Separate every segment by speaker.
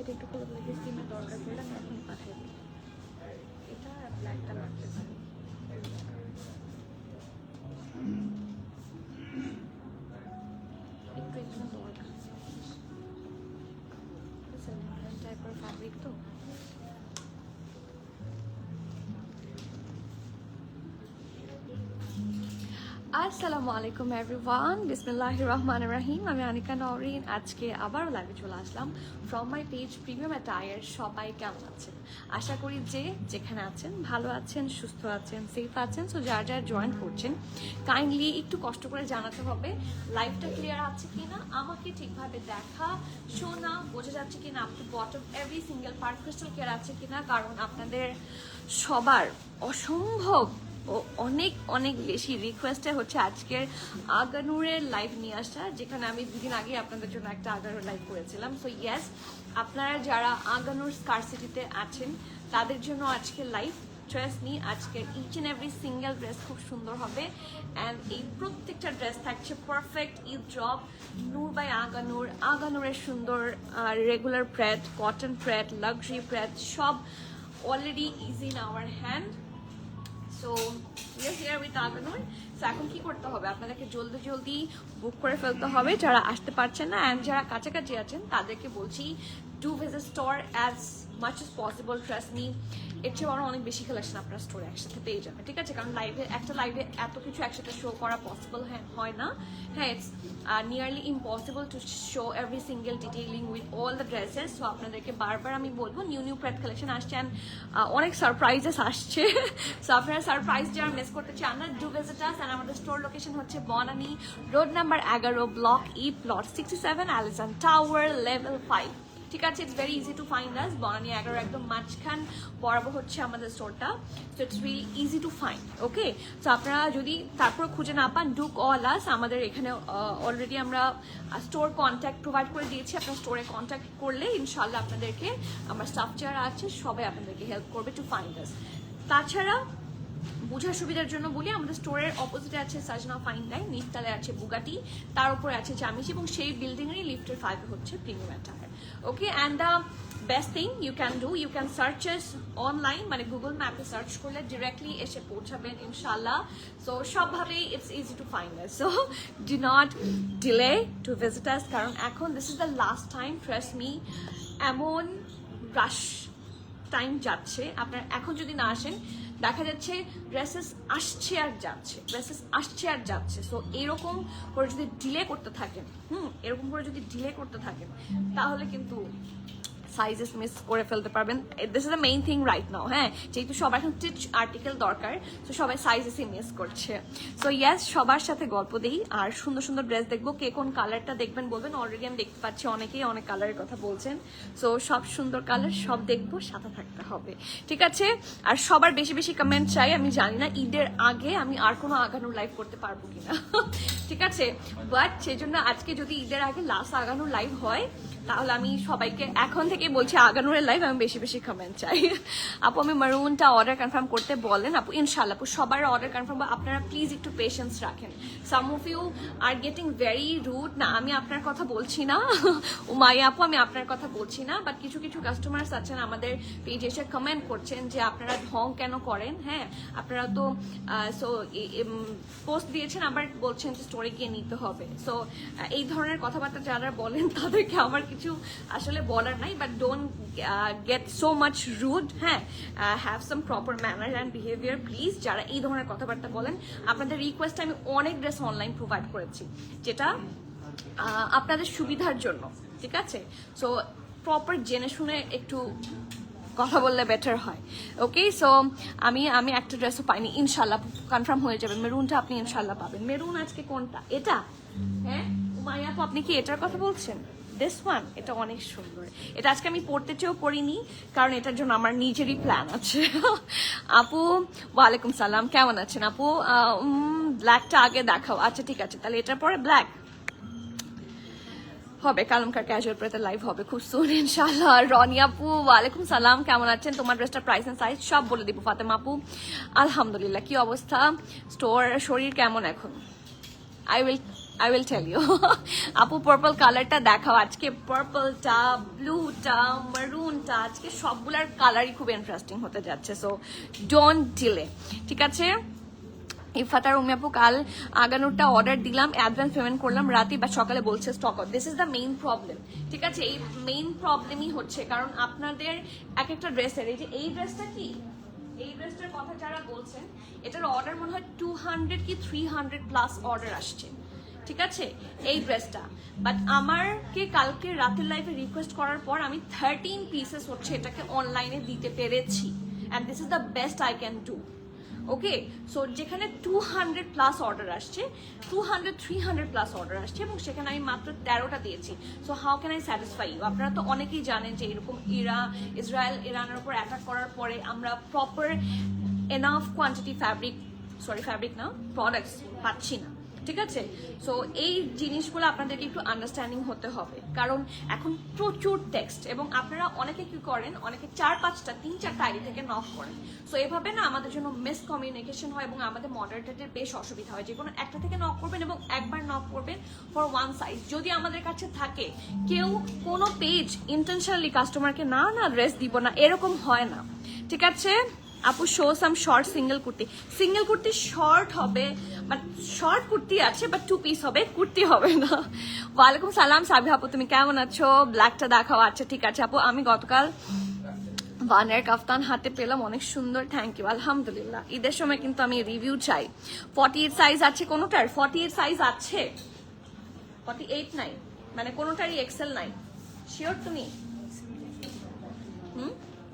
Speaker 1: এটা একটু করে বলে স্টিমের দরকার পড়লে আমি এখন পাঠিয়ে দিই। এটা ব্ল্যাকটা লাগতেছে। একটু এখানে দরকার টাইপের ফ্যাব্রিক তো। আসসালামু আলাইকুম এভরিওয়ান, বিসমিল্লাহির রহমানির রহিম। আমি আনিকা নওরিন। আজকে আবার লাইভে চলে আসলাম from my page premium attire. সবাই কেমন আছেন? আশা করি যে যেখানে আছেন ভালো আছেন, সুস্থ আছেন, সেফ আছেন। সো যার যার জয়েন করছেন কাইন্ডলি একটু কষ্ট করে জানাতে হবে লাইভটা ক্লিয়ার আছে কিনা, আমাকে ঠিকভাবে দেখা শোনা বোঝা যাচ্ছে কিনা, up to bottom every single part crystal clear আছে কিনা। কারণ আপনাদের সবার অসম্ভব ও অনেক অনেক বেশি রিকোয়েস্টে হচ্ছে আজকের আগানুরের লাইভ নিয়ে আসা, যেখানে আমি দুদিন আগে আপনাদের জন্য একটা আগানুর লাইভ করেছিলাম। সো ইয়েস, আপনারা যারা আগানুর স্কারসিটিতে আছেন তাদের জন্য আজকে লাইভ। ড্রেস নিয়ে আজকের each and every single dress খুব সুন্দর হবে অ্যান্ড এই প্রত্যেকটা ড্রেস থাকছে perfect Eid drop Noor by Agha Noor. আগানুরের সুন্দর regular pret, cotton pret, luxury pret সব already is in our hand. So we are here with Agha Noor. So এখন কি করতে হবে, আপনাদেরকে জলদি জলদি বুক করে ফেলতে হবে যারা আসতে পারছেন না, অ্যান্ড যারা কাছাকাছি আছেন তাদেরকে বলছি do visit store as much as possible. Trust me, এর চেয়ে বড় অনেক বেশি কালেকশন আপনার স্টোরে একসাথে পেয়ে যাবে, ঠিক আছে? কারণ একটা লাইভে এত কিছু একসাথে শো করা পসিবল হয় না। হ্যাঁ, it's nearly impossible to show every single detailing with all the dresses. So আপনাদেরকে বারবার আমি বলবো নিউ প্রেড কালেকশন আসছে অ্যান্ড অনেক সারপ্রাইজেস আসছে। সো আপনারা সারপ্রাইজ যারা মিস করতে চান না, ডু ভিজিট আস। অ্যান্ড আমাদের স্টোর লোকেশন হচ্ছে Banani road number 11, block E, plot 67, Allison tower, level 5, ঠিক আছে? It's very easy to find us. Banani 11 একদম মাঝখান বরাবর হচ্ছে আমাদের স্টোরটা। So it's really easy to find. Okay, so আপনারা যদি তারপর খুঁজে না পান, ডু কল আস। আমাদের এখানে অলরেডি আমরা স্টোর কন্ট্যাক্ট প্রোভাইড করে দিয়েছি। আপনার স্টোরে কন্ট্যাক্ট করলে ইনশাল্লাহ আপনাদেরকে আমার স্টাফ যারা আছে সবাই আপনাদেরকে হেল্প করবে টু ফাইন্ড আস। তাছাড়া বোঝার সুবিধার জন্য বলি, আমাদের স্টোরের অপোজিটে আছে সাজনা ফাইন লাইন, নিচতলে আছে বুগাটি, তার উপরে আছে জামিস, এবং সেই বিল্ডিং এরই লিফটের 5 হচ্ছে premium attire. Okay, and the best thing you can do, you can search as online, মানে গুগল ম্যাপে সার্চ করলে ডিরেক্টলি এসে পৌঁছাবেন ইনশাল্লাহ। সো সবভাবেই it's easy to find us. So do not delay to visit us, কারণ এখন this is the last time. Trust me, এমন রাশ টাইম যাচ্ছে, আপনার এখন যদি না আসেন দেখা যাচ্ছে ড্রেসেস আসছে আর যাচ্ছে। সো এরকম করে যদি ডিলে করতে থাকেন, তাহলে কিন্তু সাইজেস মিস করে ফেলতে পারবেন। This is the main thing right now. হ্যাঁ, যেহেতু সবার এখন স্টিচ আর্টিকেল দরকার, তো সবাই সাইজেসই মিস করছে। সো ইয়েস, সবার সাথে গল্প দিই আর সুন্দর সুন্দর ড্রেস দেখবো। কে কোন কালারটা দেখবেন বলবেন। অলরেডি আমি দেখতে পাচ্ছি অনেকেই অনেক কালারের কথা বলছেন। সো সব সুন্দর কালার সব দেখবো, সাথে থাকতে হবে, ঠিক আছে? আর সবার বেশি বেশি কমেন্ট চাই। আমি জানি না ঈদের আগে আমি আর কোনো আগানোর লাইভ করতে পারবো কিনা, ঠিক আছে? বাট সেই জন্য আজকে যদি ঈদের আগে লাস্ট আগানোর লাইভ হয়, তাহলে আমি সবাইকে এখন থেকে বলছি আগানোর লাইভ আমি বেশি বেশি কমেন্ট চাই। আপু আমি মারুনটা অর্ডার কনফার্ম করতে বলেন। আপু ইনশাল্লাহ আপু সবার অর্ডার কনফার্ম। আপনারা প্লিজ একটু পেশেন্স রাখেন। Some of you are getting very rude. না, আমি আপনার কথা বলছি না উমাইয়া আপু, আমি আপনার কথা বলছি না। বাট কিছু কিছু কাস্টমার্স আছেন আমাদের পেজে এসে কমেন্ট করছেন যে আপনারা ঢং কেন করেন। হ্যাঁ, আপনারা তো পোস্ট দিয়েছেন, আবার বলছেন যে স্টোরে গিয়ে নিতে হবে। সো এই ধরনের কথাবার্তা যারা বলেন তাদেরকে আমার কিছু আসলে বলার নাই। But don't get so much rude. হ্যাঁ, have some proper manner and behaviour please. যারা এই ধরনের কথাবার্তা বলেন, আপনাদের রিকোয়েস্ট আমি অনেক ড্রেস অনলাইন প্রোভাইড করেছি, যেটা আপনাদের সুবিধার জন্য, ঠিক আছে? সো প্রপার জেনে শুনে একটু কথা বললে বেটার হয়। ওকে, সো আমি একটা ড্রেসও পাইনি, ইনশাল্লাহ কনফার্ম হয়ে যাবে। মেরুনটা আপনি ইনশাল্লাহ পাবেন। মেরুন আজকে কোনটা? এটা? হ্যাঁ উমাইয়া আপু, আপনি কি এটার কথা বলছেন? দিস ওয়ান, এটা অনেক সুন্দর। এটা আজকে আমি পড়তে চেয়েও পড়িনি, কারণ এটার জন্য আমার নিজেরই প্ল্যান আছে। আপু ওয়ালাইকুম সালাম, কেমন আছেন আপু? ব্ল্যাকটা আগে দেখাও। আচ্ছা ঠিক আছে, তাহলে এটার পরে ব্ল্যাক হবে। কালমকার ক্যাজুয়াল পরে লাইভ হবে খুব সুন ইনশাআল্লাহ। রনি আপু ওয়ালাইকুম সালাম, কেমন আছেন? তোমার ড্রেসটার প্রাইস এন্ড সাইজ সব বলে দিব। ফাতেমা আপু আলহামদুলিল্লাহ, কি অবস্থা? শরীর কেমন এখন? I will I will tell you. আপু পার্পল কালারটা দেখাও আজকে, পার্পলটা, ব্লুটা, মারুনটা, আজকে সবগুলার কালারই খুব ইন্টারেস্টিং হতে যাচ্ছে, সো ডোন্ট ডিলে। ঠিক আছে, ইফাতার উম্মি আপু কাল আগানোরটা অর্ডার দিলাম, অ্যাডভান্স পেমেন্ট করলাম রাতে বা সকালে বলছে stock out. This is the main problem. ঠিক আছে, এই মেইন প্রবলেমই হচ্ছে কারণ আপনাদের এক একটা ড্রেসের, এই যে এই ড্রেসটা কি, এই ড্রেসটার কথা যারা বলছেন এটার অর্ডার মনে হয় 200 কি 300 প্লাস অর্ডার আসছে। ঠিক আছে, এই ড্রেসটা, বাট আমারকে কালকে রাতের লাইভে রিকোয়েস্ট করার পর আমি 13 পিসেস হচ্ছে এটাকে অনলাইনে দিতে পেরেছি, and this is the best I can do. Okay, so যেখানে 200 প্লাস অর্ডার আসছে, 200-300 প্লাস অর্ডার আসছে, এবং সেখানে আমি মাত্র 13টা দিয়েছি। So how can I satisfy you? আপনারা তো অনেকেই জানেন যে এরকম ইসরায়েলের উপর অ্যাটাক করার পরে আমরা প্রপার এনাফ কোয়ান্টিটি ফ্যাব্রিক না, প্রোডাক্টস পাচ্ছি না। ঠিক আছে, সো এই জিনিসগুলো আপনাদেরকে একটু আন্ডারস্ট্যান্ডিং হতে হবে, কারণ এখন প্রচুর টেক্সট, এবং আপনারা অনেকে কি করেন, অনেকে 4-5টা 3-4টা আইডি থেকে নক করেন। সো এভাবে না আমাদের জন্য মিসকমিউনিকেশন হয় এবং আমাদের মডারেটরদের বেশ অসুবিধা হয়। যে কোনো একটা থেকে নক করবেন এবং একবার নক করবেন ফর ওয়ান সাইজ। যদি আমাদের কাছে থাকে, কেউ কোনো পেজ ইন্টেনশনালি কাস্টমারকে না ড্রেস দিব না, এরকম হয় না। ঠিক আছে আপু, শো সাম শর্ট সিঙ্গেল কুর্তি শর্ট হবে, বাট শর্ট কুর্তি আছে, বাট 2 পিস হবে, কুর্তি হবে না। ওয়ালাইকুম সালাম সাবি আপু, তুমি কেমন আছো? ব্ল্যাকটা দেখাও। আচ্ছা ঠিক আছে আপু, আমি গতকাল বানের কাফতান হাতে পেলাম, অনেক সুন্দর, থ্যাংক ইউ, আলহামদুলিল্লাহ। ঈদের সময় কিন্তু আমি রিভিউ চাই। 48 সাইজ আছে কোনোটার? 48 সাইজ আছে, 48 নাই, মানে কোনোটারই এক্সেল নাই। শিওর তুমি?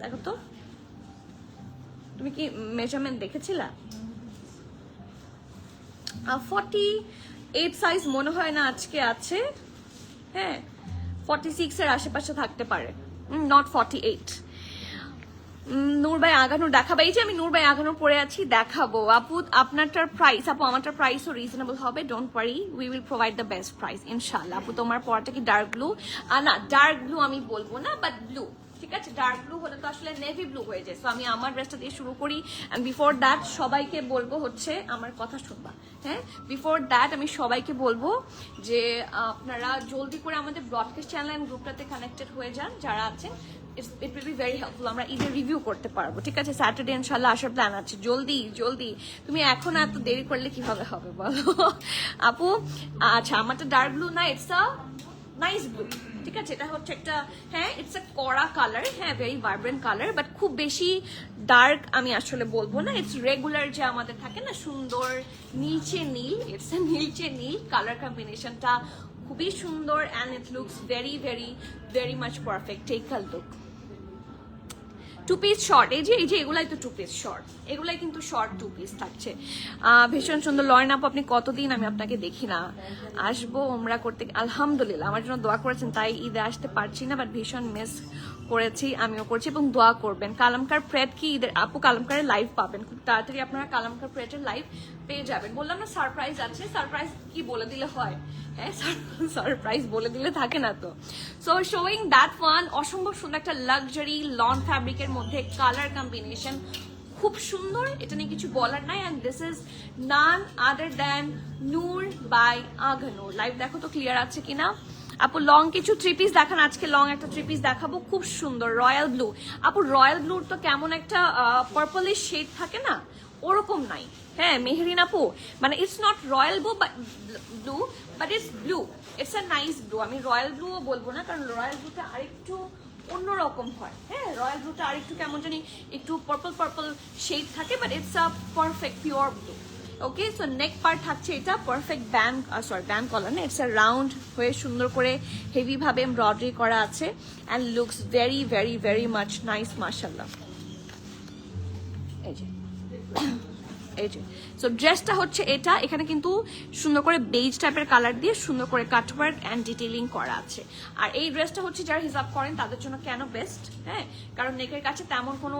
Speaker 1: দেখো তো, তুমি কি মেজারমেন্ট দেখেছিলা? 48 সাইজ মনে হয় না আজকে আছে। হ্যাঁ, 46 এর আশেপাশে থাকতে পারে, নট 48। নূর ভাই আগানোর দেখাবো, এই যে আমি নূর ভাই আগানোর পরে আছি, দেখাবো। আপু আপনারটার প্রাইস, আপু আমারটার প্রাইসও রিজনেবল হবে, don't worry, we will provide the best price ইনশাআল্লাহ। আপু তোমার পরাটা কি ডার্ক ব্লু? না, ডার্ক ব্লু আমি বলবো না, বাট ব্লু। ঠিক আছে, ডার্ক ব্লু হলে তো আসলে নেভি ব্লু হয়ে যায়। সো আমি আমার ড্রেসটা দিয়ে শুরু করি, অ্যান্ড বিফোর দ্যাট সবাইকে বলবো হচ্ছে, আমার কথা শুনবা, হ্যাঁ, বিফোর দ্যাট আমি সবাইকে বলবো যে আপনারা জলদি করে আমাদের ব্রডকাস্ট চ্যানেল অ্যান্ড গ্রুপটাতে কানেক্টেড হয়ে যান যারা আছেন। It will be very helpful, আমরা ঈদের রিভিউ করতে পারবো। ঠিক আছে, স্যাটারডে ইনশাল্লাহ আসার প্ল্যান আছে। জলদি তুমি এখন এত দেরি করলে কিভাবে হবে বলো আপু? আচ্ছা, আমারটা ডার্ক ব্লু না, ইটস আ নাইস ব্লু। ঠিক আছে, এটা হচ্ছে একটা, হ্যাঁ ইটস আ কড়া কালার, হ্যাঁ ভেরি ভাইব্রেন্ট কালার, বাট খুব বেশি ডার্ক আমি আসলে বলবো না। ইটস রেগুলার যে আমাদের থাকে না সুন্দর নীলচে নীল, ইটস এ নীলচে নীল কালার কম্বিনেশনটা খুবই সুন্দর, and it looks very very very much perfect. Take a look. 2 piece short, এই যে এগুলাই তো 2 পিস শর্ট, এগুলাই কিন্তু শর্ট 2 পিস থাকছে। ভীষণ সুন্দর। লরেন আপু আপনি কতদিন আমি আপনাকে দেখি না, আসবো ওমরা করতে। আলহামদুলিল্লাহ, আমার জন্য দোয়া করেছেন, তাই ঈদে আসতে পারছি না, বাট ভীষণ মিস করেছি, আমিও করছি, এবং দোয়া করবেন। কালামকার প্রেড কি ঈদের? আপু কালামকারের লাইভ পাবেন খুব তাড়াতাড়ি, আপনারা কালামকার প্রেডের লাইভ পেয়ে যাবেন। বললাম না সারপ্রাইজ আছে, সারপ্রাইজ কি বলে দিলে হয়? হ্যাঁ, সারপ্রাইজ বলে দিলে থাকে না তো। সো শোয়িং দ্যাট ওয়ান, অসম্ভব সুন্দর একটা লাক্সারি লন ফ্যাব্রিকের মধ্যে কালার কম্বিনেশন, খুব সুন্দর, এটা নিয়ে কিছু বলার নাই। And this is none other than Noor by Agha Noor. Live দেখো তো ক্লিয়ার আছে কিনা। আপু লং কিছু 3 পিস দেখান, আজকে লং একটা 3 পিস দেখাবো, খুব সুন্দর রয়্যাল ব্লু। আপু রয়্যাল ব্লুর তো কেমন একটা পার্পলিশ শেড থাকে না, ওরকম নাই। হ্যাঁ মেহরিন আপু, মানে it's not royal blue but it's blue, it's a nice blue. আমি রয়্যাল ব্লুও বলবো না, কারণ রয়্যাল ব্লুটা আরেকটু অন্যরকম হয়। হ্যাঁ, রয়্যাল ব্লুটা আরেকটু কেমন জানি একটু পার্পল শেড থাকে, but it's a perfect pure blue. Okay, so neck part থাকছে এটা পারফেক্ট ব্যান্ড কলার না, ইটস আ রাউন্ড হয়ে সুন্দর করে হেভি ভাবে এমব্রয়ডারি করা আছে, and looks very very very much nice মাশাআল্লাহ। এই যে সো ড্রেসটা হচ্ছে এটা, এখানে কিন্তু সুন্দর করে বেজ টাইপের কালার দিয়ে সুন্দর করে কাটওয়ার্ক অ্যান্ড ডিটেইলিং করা আছে। আর এই ড্রেসটা হচ্ছে যারা হিসাব করেন তাদের জন্য কেন বেস্ট, হ্যাঁ, কারণ নেকের কাছে তেমন কোনো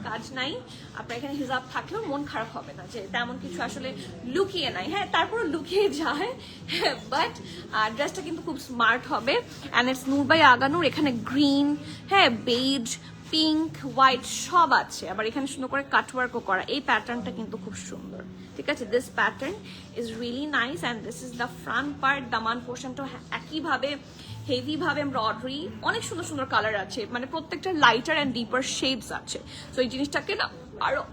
Speaker 1: কাজ নাই, আপনার এখানে হিসাব থাকলেও মন খারাপ হবে না যে তেমন কিছু আসলে লুকিয়ে নাই। হ্যাঁ, তারপরে লুকিয়ে যায়, বাট ড্রেসটা কিন্তু খুব স্মার্ট হবে। অ্যান্ড ইটস নূর বাই আগানোর, এখানে গ্রিন, হ্যাঁ বেজ, পিঙ্ক হোয়াইট সব আছে, আবার এখানে সুন্দর করে কাটওয়ার্কও করা। এই প্যাটার্নটা কিন্তু খুব সুন্দর, ঠিক আছে। This pattern is really nice and this is the front part. দামান পোর্শনটা একইভাবে হেভি ভাবে এমব্রয়ডারি, অনেক সুন্দর সুন্দর কালার আছে, মানে প্রত্যেকটা লাইটার অ্যান্ড ডিপার শেডস আছে। সো এই জিনিসটাকে না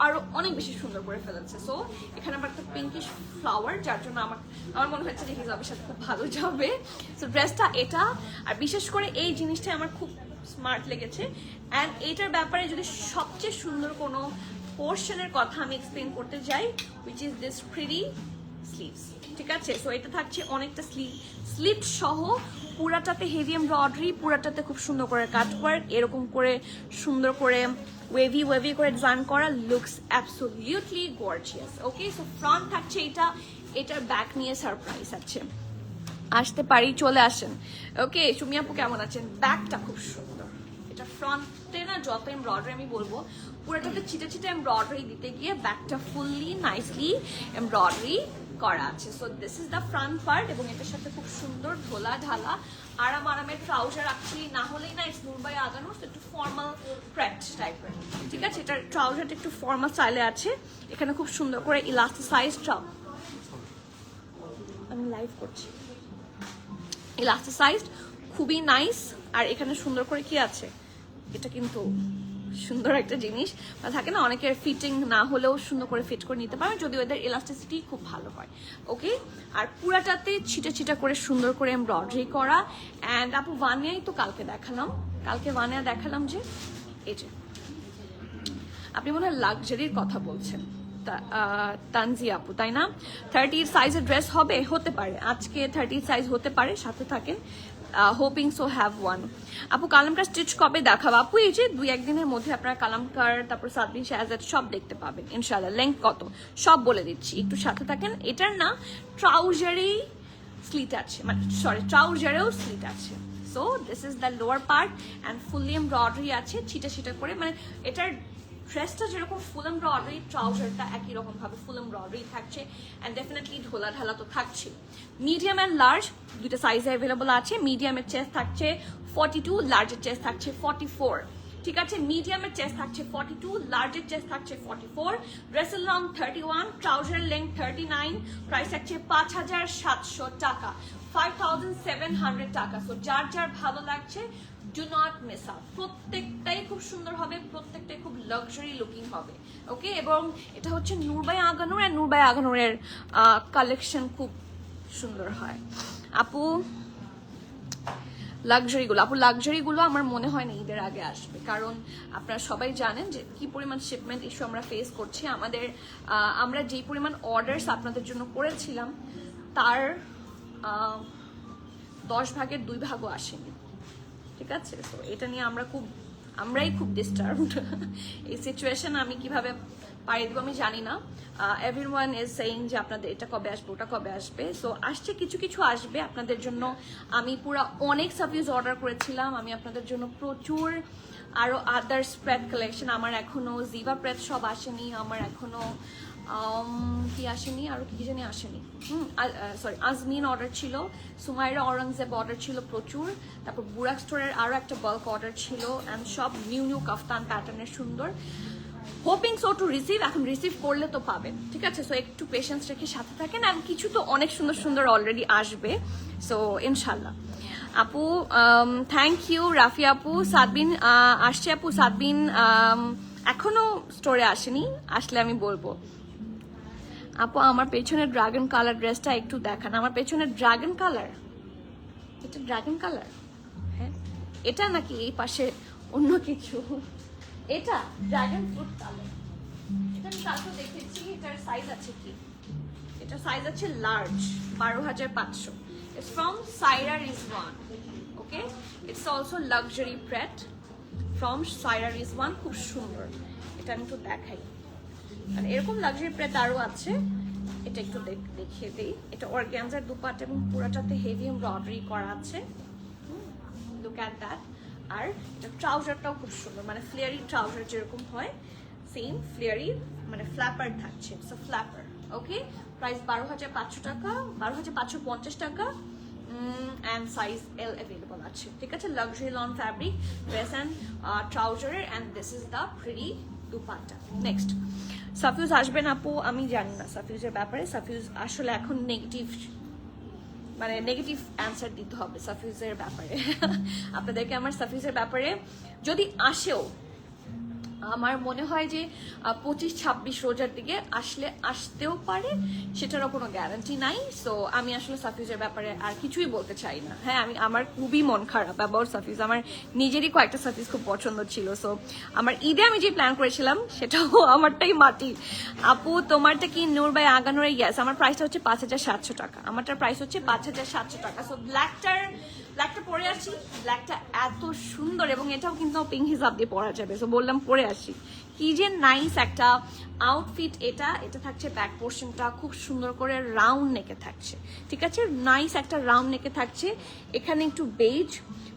Speaker 1: আরো অনেক বেশি সুন্দর করে ফেলেছে। সো এখানে আবার একটা পিঙ্কিশ ফ্লাওয়ার, যার জন্য আমার মনে হচ্ছে যে হিজাবের সাথে খুব ভালো যাবে। সো ড্রেসটা এটা, আর বিশেষ করে এই জিনিসটা আমার খুব স্মার্ট লেগেছে। অ্যান্ড এইটার ব্যাপারে যদি সবচেয়ে সুন্দর কোনো পোর্শনের কথা আমি এক্সপ্লেন করতে যাই, which is this pretty sleeves, ঠিক আছে। সো এটা থাকছে অনেকটা স্লিভ সহ, পুরাটাতে হেভি এমব্রয়ডারি, পুরাটাতে খুব সুন্দর করে কাটওয়ার্ক, এরকম করে সুন্দর করে ওয়েভি করে ডিজাইন করা, লুকস অ্যাবসলিউটলি গর্জিয়াস। ওকে, সো ফ্রন্ট থাকছে এটা, এটার ব্যাক নিয়ে সারপ্রাইজ আছে। আসতে পারি, চলে আসেন। ওকে, সুমি আপু কেমন আছেন? ব্যাকটা খুব সুন্দর, এটা ফ্রন্টে না যত এমব্রয়ডারি আমি বলবো, পুরোটাতে ছিটে এমব্রয়ডারি দিতে গিয়ে ব্যাকটা ফুললি নাইসলি এমব্রয়ডারি করা আছে। So this is the front part, এবং এটার সাথে খুব সুন্দর ঢোলা ঢালা আরামের ট্রাউজার অ্যাকচুয়ালি না হলেই না, ইটস নূর বাই আগানো, একটু ফর্মাল প্রেট টাইপের, ঠিক আছে। এটার ট্রাউজারটা একটু ফর্মাল স্টাইলে আছে। এখানে খুব সুন্দর করে ইলাস্টিসাইজ আমি লাইভ করছি, ইলাস্টিসাইজড, খুবই নাইস। আর এখানে সুন্দর করে কি আছে, এটা কিন্তু সুন্দর একটা জিনিস থাকে না, অনেকের ফিটিং না হলেও সুন্দর করে ফিট করে নিতে পারে যদি ওদের ইলাস্টিসিটি খুব ভালো হয়। ওকে, আর পুরাটাতে ছিটা করে সুন্দর করে এমব্রয়ডারি করা। অ্যান্ড আপু ওয়ানিয়াই তো কালকে দেখালাম যে এই যে, আপনি মনে হয় লাক্সারির কথা বলছেন তানজি আপু, তাই না? 30 সাইজের ড্রেস হতে পারে, আজকে 30 সাইজ হতে পারে, সাথে থাকেন। Hoping so have one. আপু কালামকার স্টিচ কবে দেখাবো? আপু এই যে 2-1 দিনের মধ্যে আপনারা কালামকার, তারপর সাদবিন শাহজাদ সব দেখতে পাবেন ইনশাআল্লাহ। লেংথ কত সব বলে দিচ্ছি, একটু সাথে থাকেন। এটার না ট্রাউজারেই স্লিট আছে, মানে সরি ট্রাউজারেও স্লিট আছে। So this is the lower part and fully embroidery আছে ছিটা করে, মানে এটার ড্রেসটা যেরকম ফুল এমব্রয়ডারি, ট্রাউজারটা একই রকম ভাবে ফুল এমব্রয়ডারি থাকছে। অ্যান্ড ডেফিনেটলি ঢোলা ঢালা তো থাকছে। মিডিয়াম অ্যান্ড লার্জ দুইটা সাইজে অ্যাভেলেবল আছে। মিডিয়ামের চেস্ট থাকছে 42, লার্জের চেস্ট থাকছে 44, ঠিক আছে। মিডিয়ামের চেস্ট থাকছে 42, লার্জের চেস্ট থাকছে 44। ড্রেসের লং 31, ট্রাউজারের লেন্থ 39। প্রাইস থাকছে 5,700 টাকা, 5,700 টাকা। সো যার ভালো লাগছে, ডু নট মিস আউট। প্রত্যেকটাই খুব সুন্দর হবে, প্রত্যেকটাই খুব লাক্সারি লুকিং হবে। ওকে, এবং এটা হচ্ছে নূর বাই আগানুর, আর নূর বাই আগানুরের কালেকশন খুব সুন্দর হয়। আপু লাক্সারিগুলো আমার মনে হয় না ঈদের আগে আসবে, কারণ আপনারা সবাই জানেন যে কি পরিমাণ শিপমেন্ট ইস্যু আমরা ফেস করছি। আমরা যেই পরিমাণ অর্ডারস আপনাদের জন্য করেছিলাম, তার 10 ভাগের 2 ভাগও আসেনি, ঠিক আছে। তো এটা নিয়ে আমরাই খুব ডিস্টার্বড। এই সিচুয়েশন আমি কিভাবে পাড়ি দেবো আমি জানি না। এভরিওয়ান ইজ সেইং যে আপনাদের এটা কবে আসবে, ওটা কবে আসবে। সো আসছে, কিছু আসবে আপনাদের জন্য। আমি পুরো অনেক সার্ভিস অর্ডার করেছিলাম, আমি আপনাদের জন্য প্রচুর আরো আদার স্প্রেড কালেকশন, আমার এখনো জিভা প্রেড সব আসেনি, আমার এখনো কি আসেনি, আরো কি জানি আসেনি। সরি, আজমিন অর্ডার ছিল, সুমাইরা অরঙ্গজেব অর্ডার ছিল প্রচুর, তারপর বুরাক স্টোরের আরো একটা বাল্ক অর্ডার ছিল, অ্যান্ড সব নিউ কাফতান প্যাটার্নের সুন্দর। হোপিং সো টু রিসিভ, এখন রিসিভ করলে তো পাবেন, ঠিক আছে। সো একটু পেশেন্স রেখে সাথে থাকেন, আর কিছু তো অনেক সুন্দর অলরেডি আসবে। সো ইনশাল্লাহ। আপু থ্যাংক ইউ। রাফি আপু, সাদবিন আসছে। আপু সাদবিন এখনো স্টোরে আসেনি, আসলে আমি বলবো। আপু আমার পেছনের ড্রাগন কালার ড্রেসটা একটু দেখান। আমার পেছনের ড্রাগন কালার, এটা ড্রাগন কালার? হ্যাঁ, এটা নাকি এই পাশে অন্য কিছু? এটা ড্রাগন ফ্রুট কালার। এটা আমি কালকে দেখেছি। এটার সাইজ আছে কি? এটার সাইজ আছে large, 12,500। It's from Saira Rizwan. Okay, it's also luxury pret from Saira Rizwan, খুব সুন্দর। এটা আমি একটু দেখাই, আর এরকম লাক্সারি প্রেট আরো আছে। এটা একটু দেখিয়ে দিই। এটা অর্গানজার দুপাট্টা এবং পুরাটাতে হেভি এমব্রয়ডারি করা আছে। Look at that. আর এটা ট্রাউজারটাও খুব সুন্দর, মানে ফ্লেয়ারি ট্রাউজার যেরকম হয় সেম ফ্লেয়ারি, মানে ফ্ল্যাপার থাকছে। সো ফ্ল্যাপার। ওকে, প্রাইস 12,500 টাকা, 12,550 টাকা। অ্যান্ড সাইজ এল অ্যাভেলেবল আছে, ঠিক আছে। Luxury lawn fabric dress and ট্রাউজারের, and this is the pretty dupatta. Next সাফিউজ আসবেন আপু, আমি জানি না সাফিউজের ব্যাপারে। সাফিউজ আসলে এখন নেগেটিভ, মানে নেগেটিভ অ্যান্সার দিতে হবে সাফিউজের ব্যাপারে। আপনাদেরকে আমার সাফিউজের ব্যাপারে যদি আসেও, আমার মনে হয় যে 25-26 রোজার দিকে আসতেও পারে, সেটারও কোনো গ্যারান্টি নাই। সো আমি আসলে সাফিউজের ব্যাপারে আর কিছুই বলতে চাই না। হ্যাঁ, আমার খুবই মন খারাপ অ্যাবাউট সাফিউজ, আমার নিজেরই কয়েকটা সাফিউজ খুব পছন্দ ছিল। সো আমার ঈদে আমি যে প্ল্যান করেছিলাম সেটাও আমারটাই মাটি। আপু তোমারটা কি নূর বাই আগানোর? ইয়াস, আমার প্রাইসটা হচ্ছে 5700 টাকা, আমারটার প্রাইস হচ্ছে 5700 টাকা। সো ব্ল্যাকটা পরে আসি, ব্ল্যাকটা এত সুন্দর, এবং এটাও কিন্তু পিঙ্ক হিসাব দিয়ে পরা যাবে। সো বললাম পরে আসি, কি যে নাইস একটা আউটফিট। এটা থাকছে ব্যাক পোর্শনটা খুব সুন্দর করে রাউন্ড নেকে থাকছে, ঠিক আছে। নাইস একটা রাউন্ড নেকে থাকছে, এখানে একটু বেজ,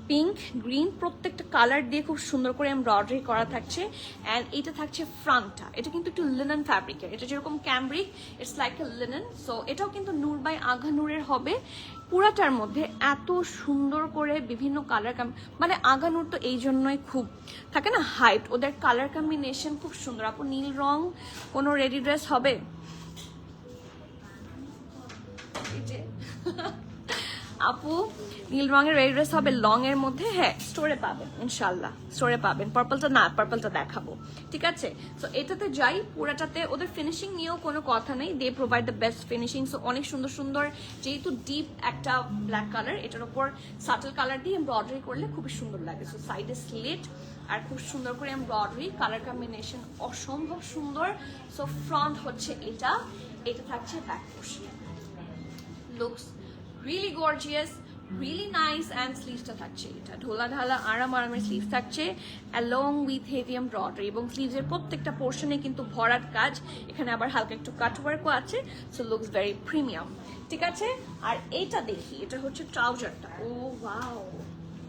Speaker 1: পিঙ্ক, গ্রিন প্রত্যেকটা কালার দিয়ে খুব সুন্দর করে এমব্রয়ডারি করা থাকছে। অ্যান্ড এটা থাকছে ফ্রন্টটা, এটা কিন্তু একটু লিনেন ফ্যাব্রিকের, এটা যেরকম cambric, it's like A linen. So এটাও কিন্তু নূর বাই আগা নূরের হবে। পুরাটার মধ্যে এত সুন্দর করে বিভিন্ন কালার, মানে আগা নূর তো এই জন্যই খুব থাকে না হাইট, ওদের কালার কম্বিনেশন খুব সুন্দর। আপু নীল রং কোনো রেডি ড্রেস হবে? আপু নীল রঙের রেড ড্রেস হবে লং এর মধ্যে? হ্যাঁ, স্টোরে পাবেন ইনশাল্লাহ, স্টোরে পাবেন। পার্পলটা দেখাবো, ঠিক আছে। সো এটাতে যাই, পুরাটাতে ওদের ফিনিশিং নিয়েও কোনো কথা নেই, they provide the best finishing. So অনেক সুন্দর সুন্দর, যেহেতু ডিপ একটা ব্ল্যাক কালার, এটার উপর সাটল কালার দিয়ে এমব্রয়ডারি করলে খুবই সুন্দর লাগে। সো সাইডে স্লিট আর খুব সুন্দর করে এমব্রয়ডারি, কালার কম্বিনেশন অসম্ভব সুন্দর। সো ফ্রন্ট হচ্ছে এটা থাকছে back portion, looks really gorgeous, really nice, and স্লিভসটা থাকছে এটা ঢোলা ঢালা আরামের স্লিভস থাকছে along with heavy embroidery, এবং স্লিভসের প্রত্যেকটা পোর্শনে কিন্তু ভরাট কাজ, এখানে আবার হালকা একটু কাট ওয়ার্কও আছে। সো লুকস ভেরি প্রিমিয়াম, ঠিক আছে। আর এটা দেখি, এটা হচ্ছে ট্রাউজারটা। ও wow,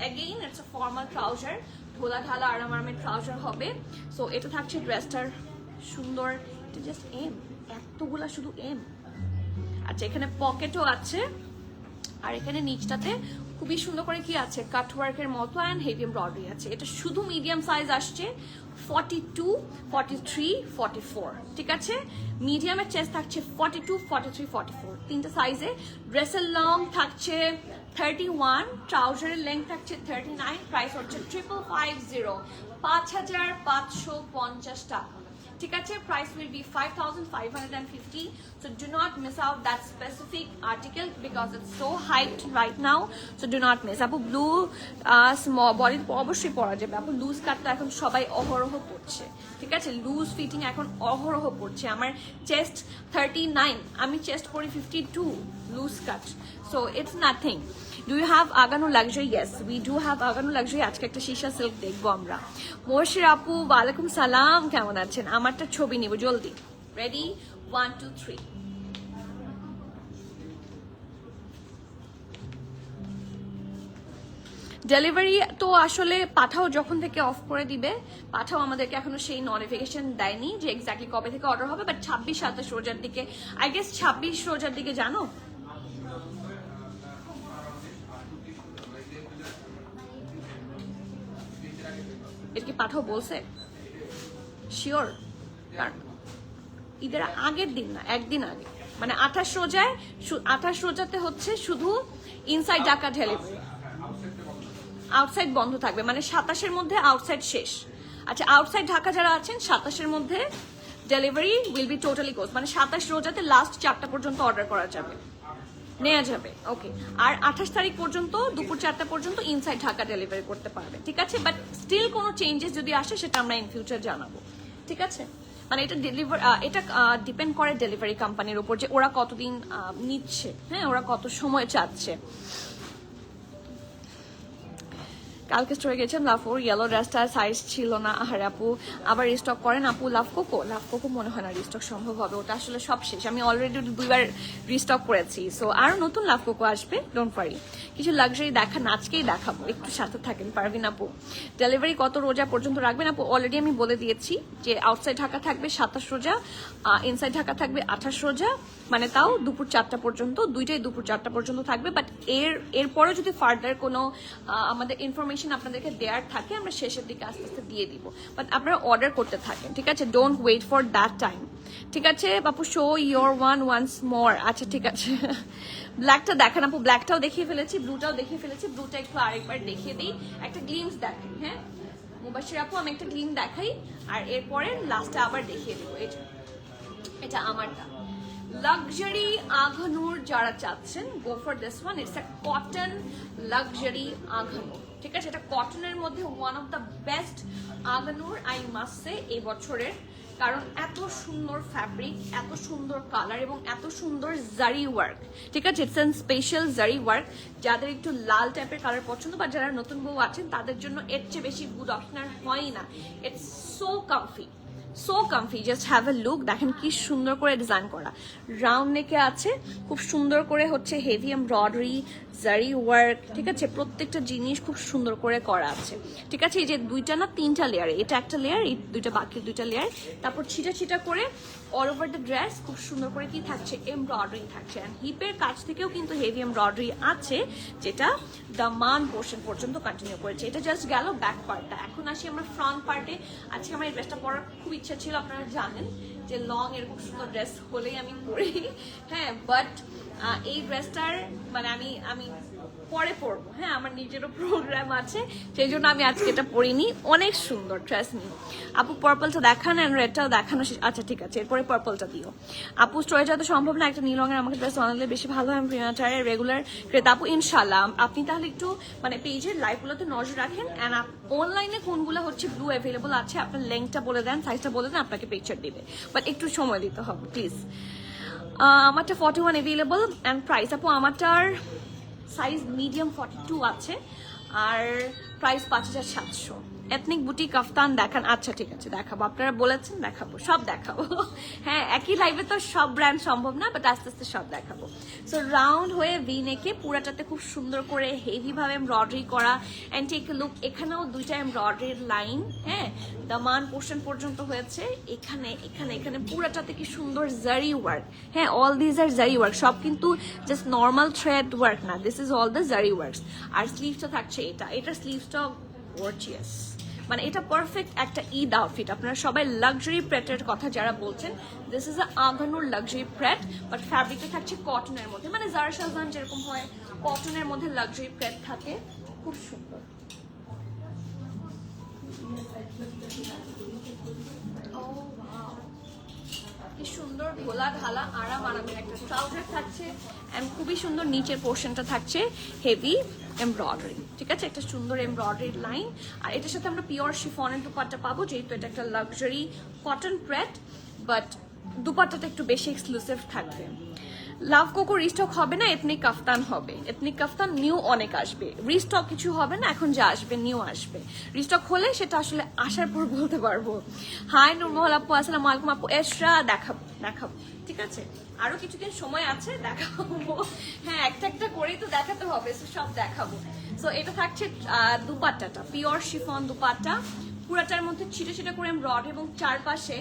Speaker 1: again it's a formal trouser, ঢোলা ঢালা আরামের ট্রাউজার হবে। সো এটা থাকছে ড্রেসটার সুন্দর, এটা জাস্ট এম, এতগুলা শুধু এম। আচ্ছা, এখানে পকেটও আছে, আর এখানে নিচটাতে খুবই সুন্দর করে কি আছে, কাটওয়ার্কের মতো অ্যান্ড হেভি এমব্রয়ডারি আছে। এটা শুধু মিডিয়াম সাইজ আসছে 42, 43, 44, ঠিক আছে। মিডিয়ামের চেস্ট থাকছে 42, 43, 44, তিনটা সাইজে। ড্রেসের লং থাকছে 31, ট্রাউজারের লেন্থ থাকছে 39, প্রাইস হচ্ছে 5550, 5550 টাকা, ঠিক আছে। Price will be 5550, so do not miss out that specific article because it's so hyped right now, so do not miss. আপু ব্লু স্মল বডি অবশ্যই পরা যাবে। আপু লুজ কাটটা এখন সবাই অহরহ পড়ছে, ঠিক আছে। লুজ ফিটিং এখন অহরহ পড়ছে। আমার চেস্ট 39, আমি চেস্ট পরি 52 loose cut, so it's nothing. Do you have Agano luxury? Yes, we do have Agano luxury. আজকে একটা শিশা সিল্ক দেখবো আমরা। মোর্শির আপু ওয়ালাইকুম সালাম, কেমন আছেন? আমারটা ছবি নিব জলদি। রেডি, 1 2 3। ডেলিভারি তো আসলে পাঠাও যখন থেকে অফ করে দিবে, পাঠাও আমাদেরকে এখনো সেই নোটিফিকেশন দেয়নি যে এক্স্যাক্টলি কবে থেকে অর্ডার হবে, বাট 26-27 রোজার দিকে, আই গেস 26 রোজার দিকে, জানো। এর কি পাঠাও বলছে? শিওর? কারণ ঈদের আগের দিন না, একদিন আগে, মানে 28 রোজাতে হচ্ছে শুধু ইনসাইড ঢাকা ডেলিভারি, আউটসাইড বন্ধ থাকবে, মানে 27-এর মধ্যে আউটসাইড শেষ। আচ্ছা, আউটসাইড ঢাকা যারা আছেন 27-এর মধ্যে delivery will be totally close, মানে 27 রোজাতে লাস্ট 4টা পর্যন্ত অর্ডার করা যাবে, নেওয়া যাবে, ওকে। আর 28 তারিখ পর্যন্ত দুপুর 4টা পর্যন্ত ইনসাইড ঢাকা ডেলিভারি করতে পারবে, ঠিক আছে। বাট স্টিল কোনো চেঞ্জেস যদি আসে সেটা আমরা ইন ফিউচার জানাবো, ঠিক আছে। মানে এটা এটা ডিপেন্ড করে ডেলিভারি কোম্পানির উপর, যে ওরা কতদিন নিচ্ছে, হ্যাঁ, ওরা কত সময় চাচ্ছে। কালকে স্টোরে গেছিলাম লাভকোর ইয়েলো ড্রেসটার সাইজ ছিল না, আর আপু আবার রিস্টক করেন আপু। লাভকোকো মনে হয় না রিস্টক সম্ভব হবে, ওটা আসলে সব শেষ, আমি অলরেডি 2বার রিস্টক করেছি। সো আরো নতুন লাভকোকো আসবে, ডোন্ট ওয়ারি। কিছু লাক্সারি দেখান, আজকেই দেখাবো, একটু সাথে থাকেন। পারভিন আপু ডেলিভারি কত রোজা পর্যন্ত রাখবেন আপু? অলরেডি আমি বলে দিয়েছি যে আউটসাইড ঢাকা থাকবে 27 রোজা, ইনসাইড ঢাকা থাকবে 28 রোজা, মানে তাও দুপুর 4টা পর্যন্ত, দুইটাই দুপুর 4টা পর্যন্ত থাকবে। বাট এরপরে যদি ফার্দার কোনো আমাদের ইনফরমেশন আপনাদেরকে দেওয়ার থাকে আমরা শেষের দিকে আস্তে আস্তে দিয়ে দিব, বাট আপনারা অর্ডার করতে থাকেন, ঠিক আছে? Don't wait for that time, ঠিক আছে বাপু? Show your once more. আচ্ছা ঠিক আছে, ব্ল্যাকটা দেখান আপু। ব্ল্যাকটাও দেখিয়ে ফেলেছি, ব্লুটাও দেখিয়ে ফেলেছি, ব্লুটা একটু আরেকবার দেখিয়ে দিই, একটা গ্লিমস দেখাই। হ্যাঁ মুবাশির আপু আমি একটা গ্লিম দেখাই, আর এরপরে লাস্টে আবার দেখিয়ে দেবো। এটা আমারটা লাক্সারি আঘানুর যারা চাচ্ছেন, go for this one. It's a cotton luxury Agha Noor, ঠিক আছে? এটা কটনের মধ্যে one of the best Agha Noor I must say এই বছরের, কারণ এত সুন্দর ফ্যাব্রিক, এত সুন্দর কালার এবং এত সুন্দর জারি ওয়ার্ক, ঠিক আছে? ইটস এন স্পেশাল জারি ওয়ার্ক। যাদের একটু লাল টাইপের কালার পছন্দ বা যারা নতুন বউ আছেন তাদের জন্য এর চেয়ে বেশি গুড অপশন আর হয় না। It's so comfy, so comfy, just have a look. দেখেন কি সুন্দর করে ডিজাইন করা, রাউন্ড নেকে আছে, খুব সুন্দর করে হচ্ছে হেভি এমব্রয়ডারি জারি ওয়ার্ক, ঠিক আছে? প্রত্যেকটা জিনিস খুব সুন্দর করে করা আছে, ঠিক আছে? এই যে 2টা না 3টা লেয়ার, এটা একটা লেয়ার, এই 2টা বাকি 2টা লেয়ার, তারপর ছিটা ছিটা করে অল ওভার দ্য ড্রেস খুব সুন্দর করে কি থাকছে, এমব্রয়ডারি থাকছে। অ্যান্ড হিপের কাছ থেকেও কিন্তু হেভি এমব্রয়ডারি আছে, যেটা দামান পোর্শন পর্যন্ত কন্টিনিউ করেছে। এটা জাস্ট গেল ব্যাক পার্টটা। এখন আসি আমরা ফ্রন্ট পার্টে। আজকে আমার এই ড্রেসটা পরার খুব ইচ্ছা ছিল, আপনারা জানেন যে লং এরকম সুন্দর ড্রেস হলেই আমি পরি, হ্যাঁ। বাট এই ড্রেসটার মানে আমি পরে পরবো, হ্যাঁ, আমার নিজেরও প্রোগ্রাম আছে, সেই জন্য আমি আজকে এটা পরিনি। অনেক সুন্দর ড্রেস নিই আপু, পার্পলটা দেখান অ্যান্ড রেডটাও দেখানো। আচ্ছা ঠিক আছে, এরপরে পার্পলটা দিও আপু। স্টোরেজটা তো সম্ভব না, একটা নীল রঙের আমাকে ড্রেস বানালে বেশি ভালো হয়। আমি প্রিমাচারের রেগুলার ক্রেতা আপু, ইনশাল্লাহ। আপনি তাহলে একটু মানে পেজের লাইভগুলোতে নজর রাখেন, অ্যান্ড অনলাইনে কোনগুলো হচ্ছে ব্লু অ্যাভেলেবল আছে আপনার লেংথটা বলে দেন, সাইজটা বলে দেন, আপনাকে পিকচার দিবে, বাট একটু সময় দিতে হবে প্লিজ। আমারটা 41 অ্যাভেলেবল অ্যান্ড প্রাইস আপু আমারটার সাইজ মিডিয়াম 42 আছে, আর প্রাইস 5700। এথনিক বুটিক কাফতান দেখান। আচ্ছা ঠিক আছে দেখাবো, আপনারা বলেছেন দেখাবো, সব দেখাবো। হ্যাঁ একই লাইভে তো সব ব্র্যান্ড সম্ভব না, বাট আস্তে আস্তে সব দেখাবো। সো রাউন্ড হয়ে ভি নেকে পুরাটাতে খুব সুন্দর করে হেভি ভাবে এমব্রয়ডারি করা, অ্যান্ড টেক এ লুক। এখানেও 2টা এমব্রয়ডারির লাইন, হ্যাঁ, দামান পোর্শন পর্যন্ত হয়েছে। এখানে এখানে এখানে পুরাটাতে কি সুন্দর জারি ওয়ার্ক, হ্যাঁ, অল দিস আর জারি ওয়ার্ক, সব কিন্তু জাস্ট নর্মাল থ্রেড ওয়ার্ক না, দিস ইজ অল দ্য জারি ওয়ার্কস। আর স্লিভসটা থাকছে এটার স্লিভসটা গর্জিয়াস, মানে এটা পারফেক্ট একটা ঈদ আউটফিট। আপনারা সবাই লাক্সারি প্রেটের কথা যারা বলছেন, this is a Agha Noor luxury pret, but ফ্যাব্রিকটা থাকছে কটনের মধ্যে, মানে জারা শাহজাহান যেরকম হয় কটনের মধ্যে লাক্সারি প্রেট থাকে, খুব সুন্দর। কি সুন্দর ঘোলা ঢালা আরাম আরামের একটা ট্রাউজার থাকছে, এন্ড খুবই সুন্দর নিচের পোর্শনটা থাকছে হেভি এমব্রয়ডারি, ঠিক আছে? একটা সুন্দর এমব্রয়ডারি লাইন। আর এটার সাথে আমরা পিওর শিফনের দুপাট্টা পাবো, যেহেতু এটা একটা লাক্সারি কটন প্রেট, বাট দুপাট্টাটা একটু বেশি এক্সক্লুসিভ থাকবে। লাভকোকো রিস্টক হবে না, এথনিক কাফতান হবে। এথনিক কাফতান নিউ অনেক আসবে, রিস্টক কিছু হবে না, এখন যা আসবে নিউ আসবে। রিস্টক হলে সেটা আসলে আসার পর বলতে পারবো। হাই নুরমহল আপু, আসসালামু আলাইকুম আপু। এসরা দেখাবো দেখাবো, ঠিক আছে? আরো কিছুদিন সময় আছে, দেখাবো। হ্যাঁ একটা একটা করেই তো দেখাতে হবে, সব দেখাবো। সো এটা থাকছে দুপাট্টাটা, পিওর শিফন দুপাট্টা, পুরাটার মধ্যে ছিটে ছিটে করে এমব্রয়ডারি এবং চারপাশে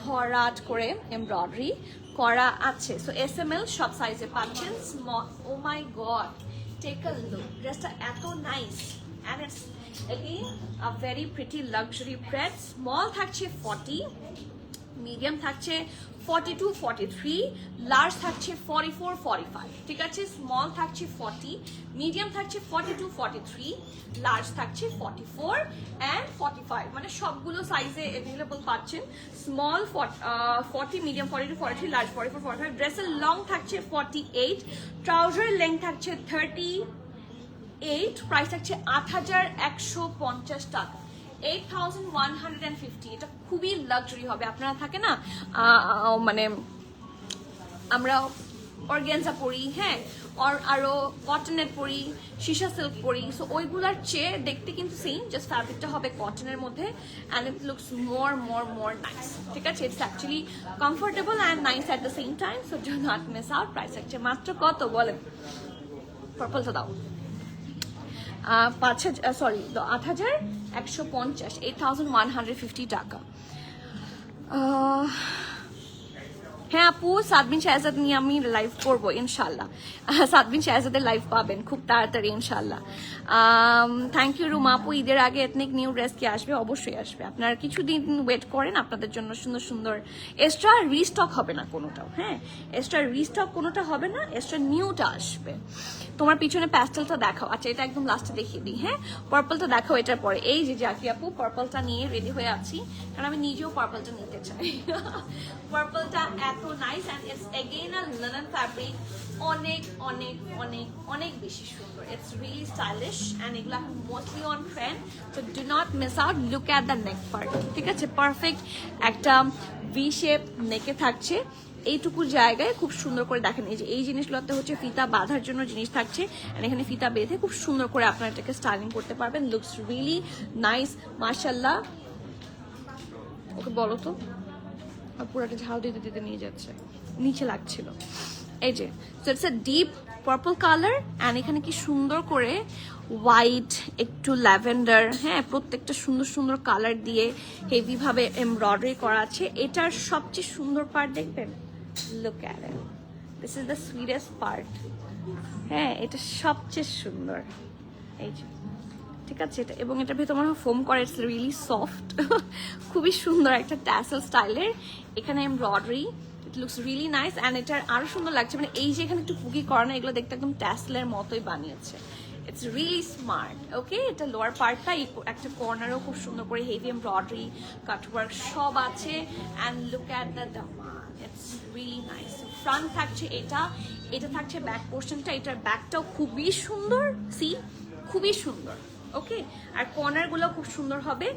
Speaker 1: ভরাট করে এমব্রয়ডারি করা আছে। সো SML সব সাইজে পাচ্ছেন। Small, oh my God, take a look, ড্রেসটা এত nice and it's again a very pretty luxury pret. Small থাকছে 40, মিডিয়াম থাকছে 42, 43, লার্জ থাকছে 44, 45, ঠিক আছে? স্মল থাকছে 40, মিডিয়াম থাকছে 42, 43, লার্জ থাকছে 44 অ্যান্ড 45, মানে সবগুলো সাইজে অ্যাভেলেবল পাচ্ছেন। Small 40, medium 42, 43, large 44, 45। ড্রেসের লং থাকছে 48, ট্রাউজারের লেন্থ থাকছে 38, প্রাইস থাকছে 8150 টাকা, 8150। এটা খুবই লাক্সারি হবে। আপনারা থাকে না মানে আমরা অর্গানজা পরি, হ্যাঁ, আরো কটনের পরি, শিশা সিল্ক পরি। সো ওইগুলার চেয়ে দেখতে কিন্তু সেম, জাস্ট ফ্যাব্রিকটা হবে কটনের মধ্যে and it looks more nice. ঠিক আছে, it's actually comfortable and nice at the same time. So do not miss out. Price হচ্ছে মাত্র কত বলেন? পার্পলটা দাও। 8,150, 8,150 টাকা। হ্যাঁ আপু, সাদবিন শাহজাদ নিয়ে আমি লাইভ করবো ইনশাল্লাহ। সাদবিন শাহজাদের লাইভ পাবেন খুব তাড়াতাড়ি ইনশাল্লাহ। থ্যাংক ইউ রুমা আপু। ঈদের আগে এথনিক নিউ ড্রেস কি আসবে? অবশ্যই আসবে। আপনারা কিছুদিন ওয়েট করেন, আপনাদের জন্য সুন্দর সুন্দর এক্সট্রা রিস্টক হবে না কোনোটাও। হ্যাঁ, এক্সট্রা রিস্টক কোনোটা হবে না, এক্সট্রা নিউটা আসবে। তোমার পিছনে প্যাস্টেলটা দেখাও। আচ্ছা, এটা একদম লাস্টে দেখিয়ে দিই। হ্যাঁ, পার্পলটা দেখাও এটার পরে। এই যে জাকি আপু, পার্পলটা নিয়ে রেডি হয়ে আছি, কারণ আমি নিজেও পার্পলটা নিতে চাই। পার্পলটা এত nice and it's again a linen fabric, অনেক অনেক অনেক অনেক বেশি সুন্দর। ইটস রিয়েলি স্টাইলিশ অ্যান্ড এগুলো এখন mostly on trend. So do not miss out. Look at the neck part. ঠিক আছে, পারফেক্ট একটা ভি শেপ নেকে থাকছে। এইটুকু জায়গায় খুব সুন্দর করে দেখেন, এই যে এই জিনিসগুলোতে হচ্ছে ফিতা বাঁধার জন্য জিনিস থাকছে, আর এখানে ফিতা বেঁধে খুব সুন্দর করে আপনারা এটাকে স্টাইলিং করতে পারবেন। লুকস রিয়েলি নাইস, মাশাআল্লাহ। ওকে বলো তো, আর পুরোটা ঝাল দিতে দিতে নিয়ে যাচ্ছে, নিচে লাগছিল। এই যে, so it's a deep purple colour and এখানে কি সুন্দর করে হোয়াইট, একটু ল্যাভেন্ডার, হ্যাঁ, প্রত্যেকটা সুন্দর সুন্দর কালার দিয়ে হেভি ভাবে এমব্রয়ডারি করা আছে। এটার সবচেয়ে সুন্দর পার্ট দেখবেন, look at it, this is the sweetest part. হ্যাঁ, এটা সবচেয়ে সুন্দর। এই যে, ঠিক আছে, এটা এবং এটার ভেতর মনে হয় ফোম করে, ইটস রিয়েলি সফট। খুবই সুন্দর একটা ট্যাসেল স্টাইলের, এখানে embroidery, it looks really nice and এটার আরো সুন্দর লাগছে, মানে এই যে এখানে একটু পুকি করানো, এগুলো দেখতে একদম ট্যাসেলের মতোই বানিয়েছে। It's really smart. ওকে, এটা লোয়ার পার্টটা একটা কর্নারও খুব সুন্দর করে হেভি এমব্রয়ডারি, কাটওয়ার্ক সব আছে and look at the Daman, it's really nice. Front থাকছে এটা, এটা থাকছে ব্যাক পোর্শনটা, এটার ব্যাকটাও খুবই সুন্দর, সি খুবই সুন্দর। ওকে, আর কর্নার গুলো খুব সুন্দর হবে।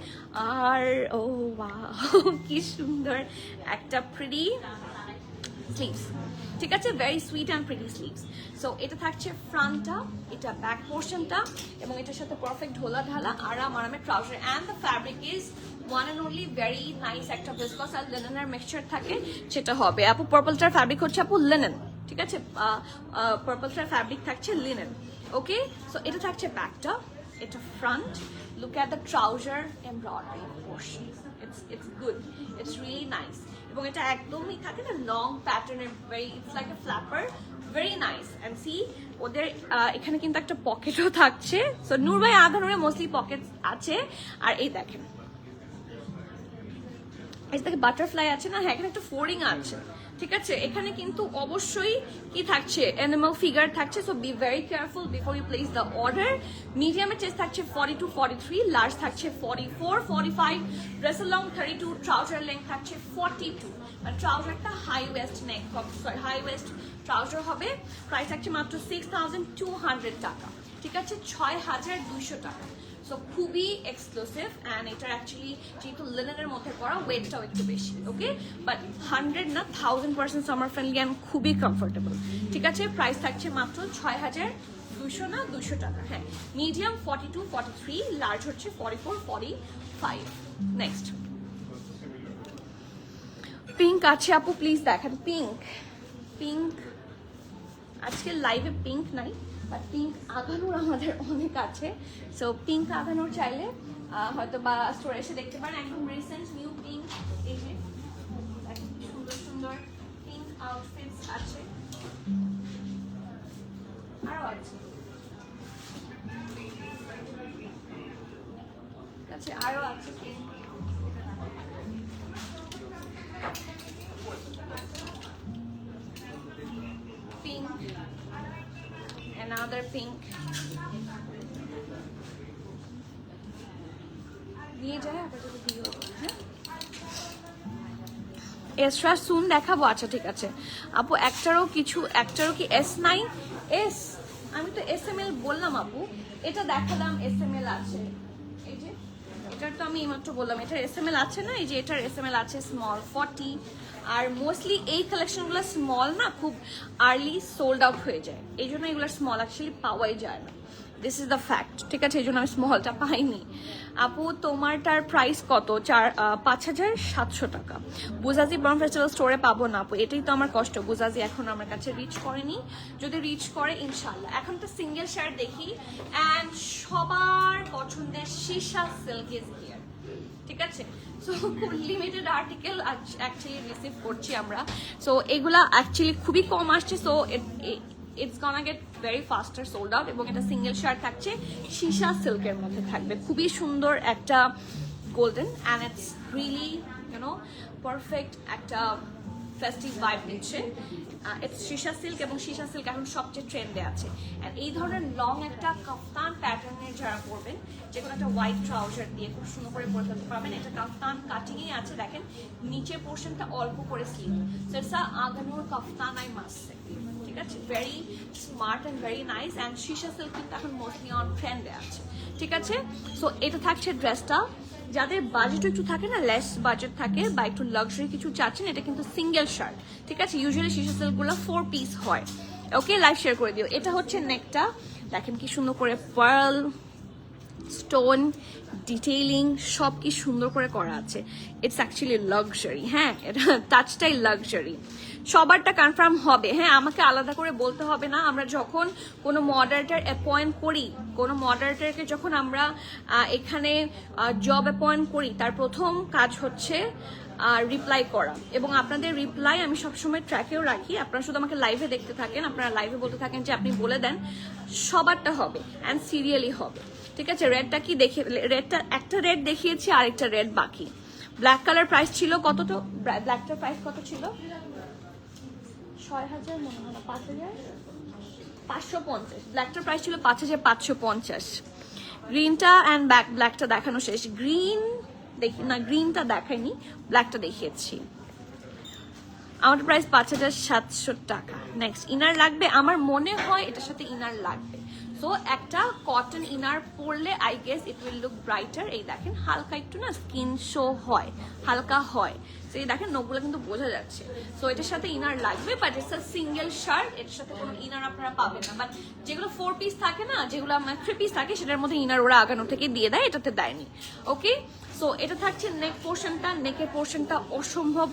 Speaker 1: আর ও ওয়াও, কি সুন্দর একটা প্রিটি স্লিভস। ঠিক আছে, very sweet and pretty sleeves. So এটা থাকছে ফ্রন্টটা, এটা ব্যাক পোর্শনটা, এবং এটার সাথে পারফেক্ট ঢোলা ঢালা আরামের trouser and the fabric is one and only very nice. একটা ভিসকস আর লিনেনের মিক্সচার থাকে, সেটা হবে। আপু পার্পলটার ফ্যাব্রিক হচ্ছে আপু লিনেন। ঠিক আছে, পার্পলটার ফ্যাব্রিক থাকছে লিনেন। ওকে, সো এটা থাকছে ব্যাকটা, এটা front. Look at the trouser embroidery portion, it's good, it's really nice. এবং এটা একদমই থাকে না লং প্যাটার্নের, very it's like a flapper, very nice. And see ওদের এখানে কিন্তু একটা পকেটও থাকছে। সো নূর ভাই আধারে মোস্টলি পকেট আছে। আর এই দেখেন, এই দেখে বাটারফ্লাই আছে না, হ্যাঁ, এখানে একটা ফোল্ডিং আছে। ঠিক আছে, এখানে কিন্তু অবশ্যই কি থাকছে, অ্যানিমাল ফিগার থাকছে। So be very careful before you place the order. মিডিয়ামের চেস্ট থাকছে 42, 43, লার্জ থাকছে 44, 45, ড্রেসের লং 32, ট্রাউজার লেন্থ থাকছে 42। মানে ট্রাউজারটা হাই ওয়েস্ট নেক, সরি হাই ওয়েস্ট ট্রাউজার হবে। প্রাইস থাকছে মাত্র 6,200 টাকা। ঠিক আছে, 6,200 টাকা। সো খুবই এক্সক্লুসিভ অ্যান্ড এটার অ্যাকচুয়ালি যেহেতু লিনেনের মধ্যে করা, ওয়েটটাও একটু বেশি। ওকে, বাট 100 না 1000% সামার ফ্রেন্ডলি অ্যান্ড খুবই কমফোর্টেবল। ঠিক আছে, প্রাইস থাকছে মাত্র 6,200 না 200 টাকা। হ্যাঁ, মিডিয়াম 42, 43, লার্জ হচ্ছে 44, 45। নেক্সট পিঙ্ক আছে আপু, প্লিজ দেখান। পিঙ্ক, পিঙ্ক আজকে লাইভে পিঙ্ক নাই, বাট পিঙ্ক আগানোর আমাদের অনেক আছে। সো পিঙ্ক আগানোর চাইলে হয়তো বা স্টোরে এসে দেখতে পারেন। একদম রিসেন্ট নিউ পিঙ্ক, এই যে সুন্দর সুন্দর পিঙ্ক আউটফিটস আছে, আরো আছে, আচ্ছা আরো আছে পিঙ্ক। Pink, another pink. দিয়ে যায় আবার যদি দিও, হ্যাঁ এক্সট্রা সুন দেখাবো। আচ্ছা ঠিক আছে আপু, একটারও কি এস নাই? এস, আমি তো এস এম এল বললাম আপু, এটা দেখালাম এস এম এল আছে। এই যে এটার তো আমি এইমাত্র বললাম, এটার এসএমএল আছে না, এই যে এটার এসএমএল আছে স্মল 40। আর মোস্টলি এই কালেকশনগুলো স্মল না খুব আর্লি সোল্ড আউট হয়ে যায়, এই জন্য এগুলো স্মল অ্যাকচুয়ালি পাওয়াই যায় না। দিস ইজ দ্য ফ্যাক্ট, ঠিক আছে, এই জন্য আমি স্মলটা পাইনি। আপু তোমারটার প্রাইস কত? 5,700 টাকা। বুজাজি ব্রাউন ফেস্টিভ্যাল স্টোরে পাবো না আপু, এটাই তো আমার কষ্ট। বুজাজি এখন আমার কাছে রিচ করেনি, যদি রিচ করে ইনশাল্লাহ। এখন তো সিঙ্গেল শার্ট দেখি, অ্যান্ড সবার পছন্দের সীসা সিল্ক ইজ হিয়ার, ঠিক আছে। সো খুব লিমিটেড আর্টিকেল অ্যাকচুয়ালি রিসিভ করছি আমরা। সো এগুলা অ্যাকচুয়ালি খুবই কম আসছে, so it's gonna get very faster sold out. এবং এটা সিঙ্গেল শার্ট থাকছে, সীসা সিল্কের মধ্যে থাকবে, খুবই সুন্দর একটা golden, and it's really you know perfect একটা ফেস্টিভ ভাইব দিচ্ছে। ইটস সীসা সিল্ক, এবং সীসা সিল্ক এখন সবচেয়ে ট্রেন্ডে আছে। অ্যান্ড এই ধরনের লং একটা কাফতান প্যাটার্নের যারা পরবেন, যে কোনো একটা হোয়াইট ট্রাউজার দিয়ে খুব সুন্দর করে পরে ফেলতে পারবেন। এটা কাফতান কাটিংই আছে, দেখেন নিচের পোর্শনটা অল্প করে স্লিভ। সো ইটস আগানোর কাফতান আই মাস্ট সে, ঠিক আছে, very smart and very nice. And সীসা সিল্ক কিন্তু এখন মোস্টলি অন ট্রেন্ডে আছে, ঠিক আছে। সো এটা থাকছে ড্রেসটা। যাদের বাজেট একটু থাকে না, লেস বাজেট থাকে বা একটু লাক্সারি কিছু চাচ্ছেন, এটা কিন্তু সিঙ্গেল শার্ট, ঠিক আছে। ইউজুয়ালি সীসা সিল্কগুলো 4 পিস হয়। ওকে, লাইভ শেয়ার করে দিও। এটা হচ্ছে নেকটা, দেখেন কি সুন্দর করে পার্ল স্টোন ডিটেইলিং সব কি সুন্দর করে করা আছে। ইটস অ্যাকচুয়ালি লাক্সারি, হ্যাঁ, এটা টাচটাই লাক্সারি। সবারটা কনফার্ম হবে, হ্যাঁ, আমাকে আলাদা করে বলতে হবে না। আমরা যখন কোনো মডারেটর অ্যাপয়েন্ট করি, কোনো মডারেটরকে যখন আমরা এখানে জব অ্যাপয়েন্ট করি, তার প্রথম কাজ হচ্ছে রিপ্লাই করা। এবং আপনাদের রিপ্লাই আমি সবসময় ট্র্যাকেও রাখি। আপনারা শুধু আমাকে লাইভে দেখতে থাকেন, আপনারা লাইভে বলতে থাকেন যে আপনি বলে দেন, সবারটা হবে অ্যান্ড সিরিয়ালি হবে, ঠিক আছে। রেডটা কি দেখে, রেডটা একটা রেড দেখিয়েছি, আরেকটা রেড বাকি। ব্ল্যাক কালার প্রাইস ছিল কত? তো ব্ল্যাকটার প্রাইস কত ছিল? 6,000 মনে হয়, 5,550। ব্ল্যাকটার প্রাইস ছিল 5,550। গ্রিনটা অ্যান্ড ব্ল্যাকটা দেখানো শেষ। গ্রিন দেখি না, গ্রিনটা দেখাইনি, ব্ল্যাকটা দেখিয়েছি। আমার প্রাইস 5,700 টাকা। নেক্সট, ইনার লাগবে? আমার মনে হয় এটার সাথে ইনার লাগবে। সো একটা কটন ইনার পরলে I guess it will look brighter. এই দেখেন হালকা একটু না স্কিন শো হয়, হালকা হয়। তো এই দেখেন নখগুলো কিন্তু বোঝা যাচ্ছে। সো এটার সাথে ইনার লাগবে, but it's a single shirt, এটার সাথে কোনো ইনার আপনারা পাবেন না। বাট যেগুলো 4 পিস থাকে না, যেগুলো আমার 3 পিস থাকে, সেটার মধ্যে ইনার ওরা আগানো থেকে দিয়ে দেয়, এটাতে দেয়নি। ওকে, সো এটা থাকছে নেক পোর্শনটা। নেকের পোর্শনটা অসম্ভব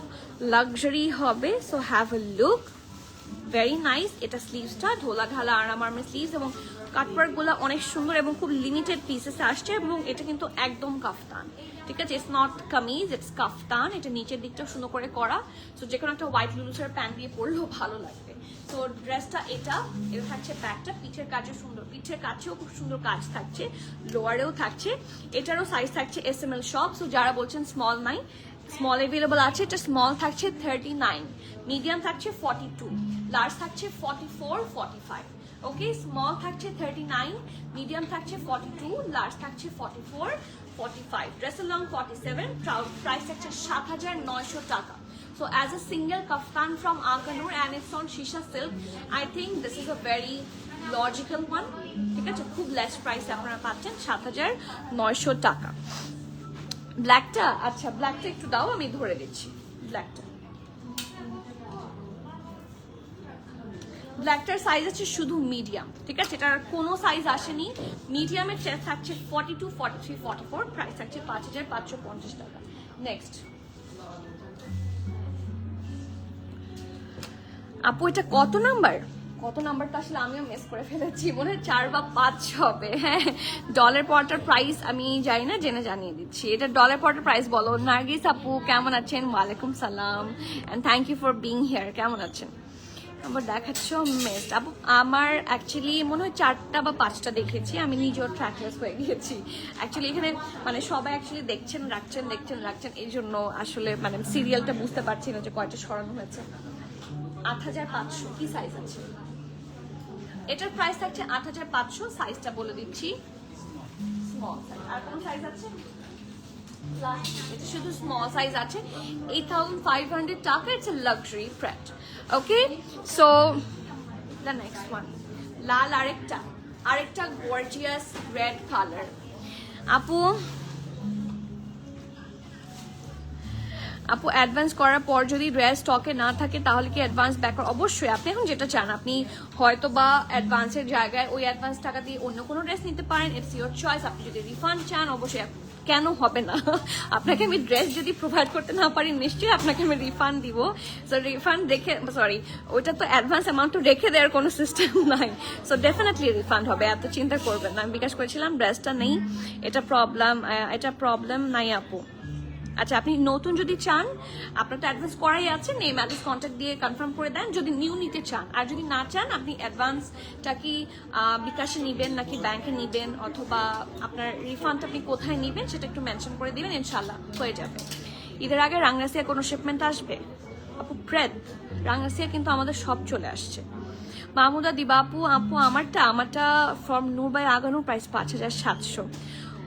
Speaker 1: লাক্সারি হবে। So have a look, very nice. এটা স্লিভসটা ঢোলা ঢালা আরাম আরামের স্লিভস, এবং কাটওয়ার্ক গুলো অনেক সুন্দর এবং খুব লিমিটেড পিসেস আসছে। এবং এটা কিন্তু একদম কাফতান, ঠিক আছে, ইটস নট কামিজ, ইটস কাফতান। এটা নিচের দিকটা সুন্দর করে করা। সো যে কোনো একটা হোয়াইট লুলুসের প্যান্ট দিয়ে পরলেও ভালো লাগবে। তো ড্রেসটা এটা থাকছে ব্যাকটা, পিঠের কাজও সুন্দর, পিঠের কাছেও খুব সুন্দর কাজ থাকছে, লোয়ারেও থাকছে। এটারও সাইজ থাকছে SML সব। সো যারা বলছেন স্মল নাই, স্মল অ্যাভেলেবল আছে। এটা স্মল থাকছে 39, মিডিয়াম থাকছে 42, লার্জ থাকছে 44, 45। ওকে, স্মল থাকছে 39, মিডিয়াম থাকছে 42, লার্জ থাকছে 44, 45, ড্রেসের লং 47, প্রাইস থাকছে 7,900 টাকা। So as a single kaftan from Akanur and it's on Shisha silk, I think this is a very logical one. ঠিক আছে, খুব লেস প্রাইসে আপনারা পাচ্ছেন 7,900 টাকা। ব্ল্যাকটা, আচ্ছা ব্ল্যাকটা একটু দাও, আমি ধরে দিচ্ছি। ব্ল্যাকটার সাইজ আছে শুধু মিডিয়াম, ঠিক আছে, এটার কোনো সাইজ আসেনি। মিডিয়ামের চেস্ট থাকছে 42, 43, 44, প্রাইস থাকছে 5,550 টাকা। নেক্সট আপু, এটা কত নাম্বার? কত নাম্বারটা আসলে আমিও মিস করে ফেলেছি, মনে হয় 4 বা 5 হবে। হ্যাঁ, ডলার পটার প্রাইস আমি জানি না, জেনে জানিয়ে দিচ্ছি। এটা ডলার পটার প্রাইস বলো। নার্গিস আপু কেমন আছেন? ওয়ালাইকুম সালাম, and thank you for being here. কেমন আছেন? আবার দেখাচ্ছ মিস আপু? আমার অ্যাকচুয়ালি মনে হয় 4টা বা 5টা দেখেছি, আমি নিজেও ট্র্যাকলেস হয়ে গিয়েছি। অ্যাকচুয়ালি এখানে মানে সবাই অ্যাকচুয়ালি দেখছেন রাখছেন, এই জন্য আসলে মানে সিরিয়ালটা বুঝতে পারছি না যে কয়টা সরানো হয়েছে। 8,500 কি সাইজ আছে? এটার প্রাইস থাকছে 8,500, সাইজটা বলে দিচ্ছি, স্মল সাইজ। আর কোন সাইজ আছে? এটা শুধু স্মল সাইজ আছে। 8,500 টাকা। It's a luxury print. Okay, so the next one, লাল আরেকটা গর্জিয়াস রেড কালার। আপু আপু অ্যাডভান্স করার পর যদি ড্রেস স্টকে না থাকে তাহলে কি অ্যাডভান্স ব্যাক? অবশ্যই, আপনি এখন যেটা চান, আপনি হয়তো বা অ্যাডভান্সের জায়গায় ওই অ্যাডভান্স টাকা দিয়ে অন্য কোনো ড্রেস নিতে পারেন, ইটস ইউর চয়েস। আপনি যদি রিফান্ড চান অবশ্যই, কেন হবে না? আপনাকে আমি ড্রেস যদি প্রোভাইড করতে না পারি নিশ্চয়ই আপনাকে আমি রিফান্ড দিব। সো রিফান্ড রেখে, সরি, ওইটা তো অ্যাডভান্স অ্যামাউন্ট রেখে দেওয়ার কোনো সিস্টেম নাই। সো ডেফিনেটলি রিফান্ড হবে, এত চিন্তা করবেন না। আমি বিকাশ করেছিলাম, ড্রেসটা নেই, এটা প্রবলেম নাই আপু। আচ্ছা, আপনি নতুন যদি চান, আপনার তো অ্যাডভান্স করাই আছে, নেম অ্যাড্রেস কন্ট্যাক্ট দিয়ে কনফার্ম করে দেন যদি নিউ নিতে চান। আর যদি না চান, আপনি অ্যাডভান্সটা কি বিকাশে নিবেন নাকি ব্যাংকে নিবেন, অথবা আপনার রিফান্ড আপনি কোথায় নিবেন সেটা একটু মেনশন করে দিবেন, ইনশাল্লাহ হয়ে যাবে। ঈদের আগে রাঙ্গাসিয়া কোনো শিপমেন্ট আসবে আপু? প্রেদ রাঙ্গাসিয়া কিন্তু আমাদের সব চলে আসছে। মাহমুদা দিবা আপু আমারটা ফ্রম নূর বাই আগানোর প্রাইস 5700।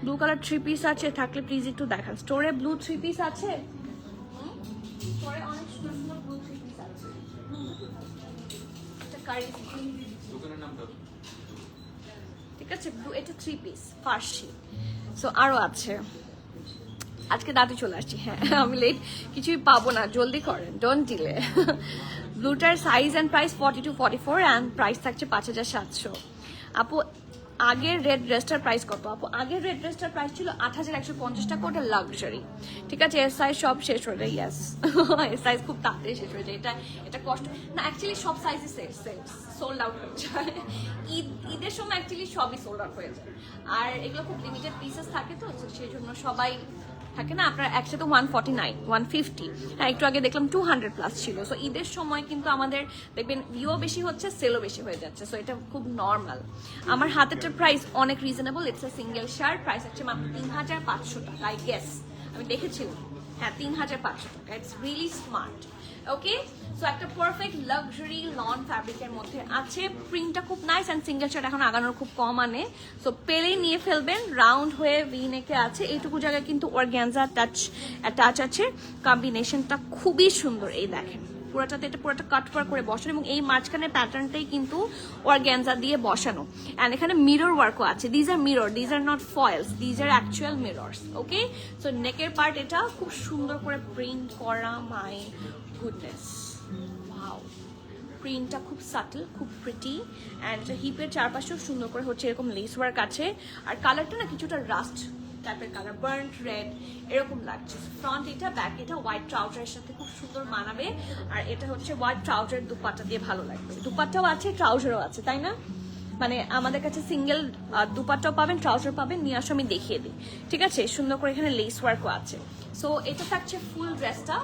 Speaker 1: ব্লু কালার 3 পিস আছে, থাকলে প্লিজ একটু দেখান। স্টোরে ব্লু 3 পিস আছে, স্টোরে অনেক সুন্দর সুন্দর ব্লু 3 পিস আছে। এটা কারি, ঠিক আছে, ব্লু, এটা 3 পিস ফার্সি। সো আরো আছে, আজকে দাদি চলে আসছি। হ্যাঁ, আমি লেট কিছুই পাবো না, জলদি করেন, ডোন্ট ডিলে। ব্লুটার size and price 42-44 and price থাকছে 5700। আপু আগের রেড ড্রেসটার প্রাইস কত? আপু আগের রেড ড্রেসটার প্রাইস ছিল 8150 টাকা, ওটা লাক্সারি, ঠিক আছে। এর সাইজ সব শেষ হয়ে যায়, ইয়াস, এর সাইজ খুব তাড়াতাড়ি শেষ হয়ে যায়। এটা কষ্ট না, অ্যাকচুয়ালি সব সাইজে সোল্ড আউট হয়ে যায়। ঈদের সময় অ্যাকচুয়ালি সবই সোল্ড আউট হয়ে যায়, আর এগুলো খুব লিমিটেড পিসেস থাকে, তো সেই জন্য সবাই থাকে না। আপনার একসাথে 149, 150, হ্যাঁ একটু আগে দেখলাম 200+ ছিল। সো ঈদের সময় কিন্তু আমাদের দেখবেন ভিউও বেশি হচ্ছে, সেলও বেশি হয়ে যাচ্ছে। সো এটা খুব নর্মাল। আমার হাতেরটার প্রাইস অনেক reasonable, it's a single shirt, price হচ্ছে মাত্র 3500 টাকা, আই গেস, আমি দেখেছিলাম, হ্যাঁ 3500 টাকা। It's really smart. Okay, so একটা পারফেক্ট লাক্সারি লন ফ্যাব্রিকের মধ্যে আছে, প্রিন্টটা খুব নাইস, অ্যান্ড সিঙ্গেল শার্ট এখন আগানোর খুব কম আনে, সো পেলেই নিয়ে ফেলবেন। রাউন্ড হয়ে ভি নেকে আছে, এইটুকু জায়গায় কিন্তু অর্গ্যানজা টাচ আছে, কম্বিনেশনটা খুবই সুন্দর। এই দেখেন পুরোটাতে, এটা পুরোটা কাট করে বসানো, এবং এই মাঝখানের প্যাটার্নটাই কিন্তু অর্গ্যানজা দিয়ে বসানো, অ্যান্ড এখানে মিরর ওয়ার্কও আছে। These are mirror, these are not foils, these are actual mirrors. Okay, so নেকের পার্ট এটা খুব সুন্দর করে প্রিন্ট করা, মাই গুডনেস, ওয়াও, প্রিন্টটা খুব সাটল, খুব প্রিটি, অ্যান্ড হিপের চারপাশেও সুন্দর করে হচ্ছে এরকম লেস ওয়ার্ক আছে। আর কালারটা না কিছুটা রাস্ট টাইপের কালার, বার্ন্ট রেড এরকম লাগছে। ফ্রন্ট এটা, ব্যাক এটা, হোয়াইট ট্রাউজারের সাথে খুব সুন্দর মানাবে। আর এটা হচ্ছে হোয়াইট ট্রাউজার দুপাট্টা দিয়ে ভালো লাগবে। দুপাট্টাও আছে, ট্রাউজারও আছে, তাই না? মানে আমাদের কাছে সিঙ্গেল দুপাট্টাও পাবেন, ট্রাউজার পাবেন, নিয়ে আসো আমি দেখিয়ে দিই, ঠিক আছে। সুন্দর করে এখানে লেস ওয়ার্কও আছে। সো এটা থাকছে ফুল ড্রেসটা।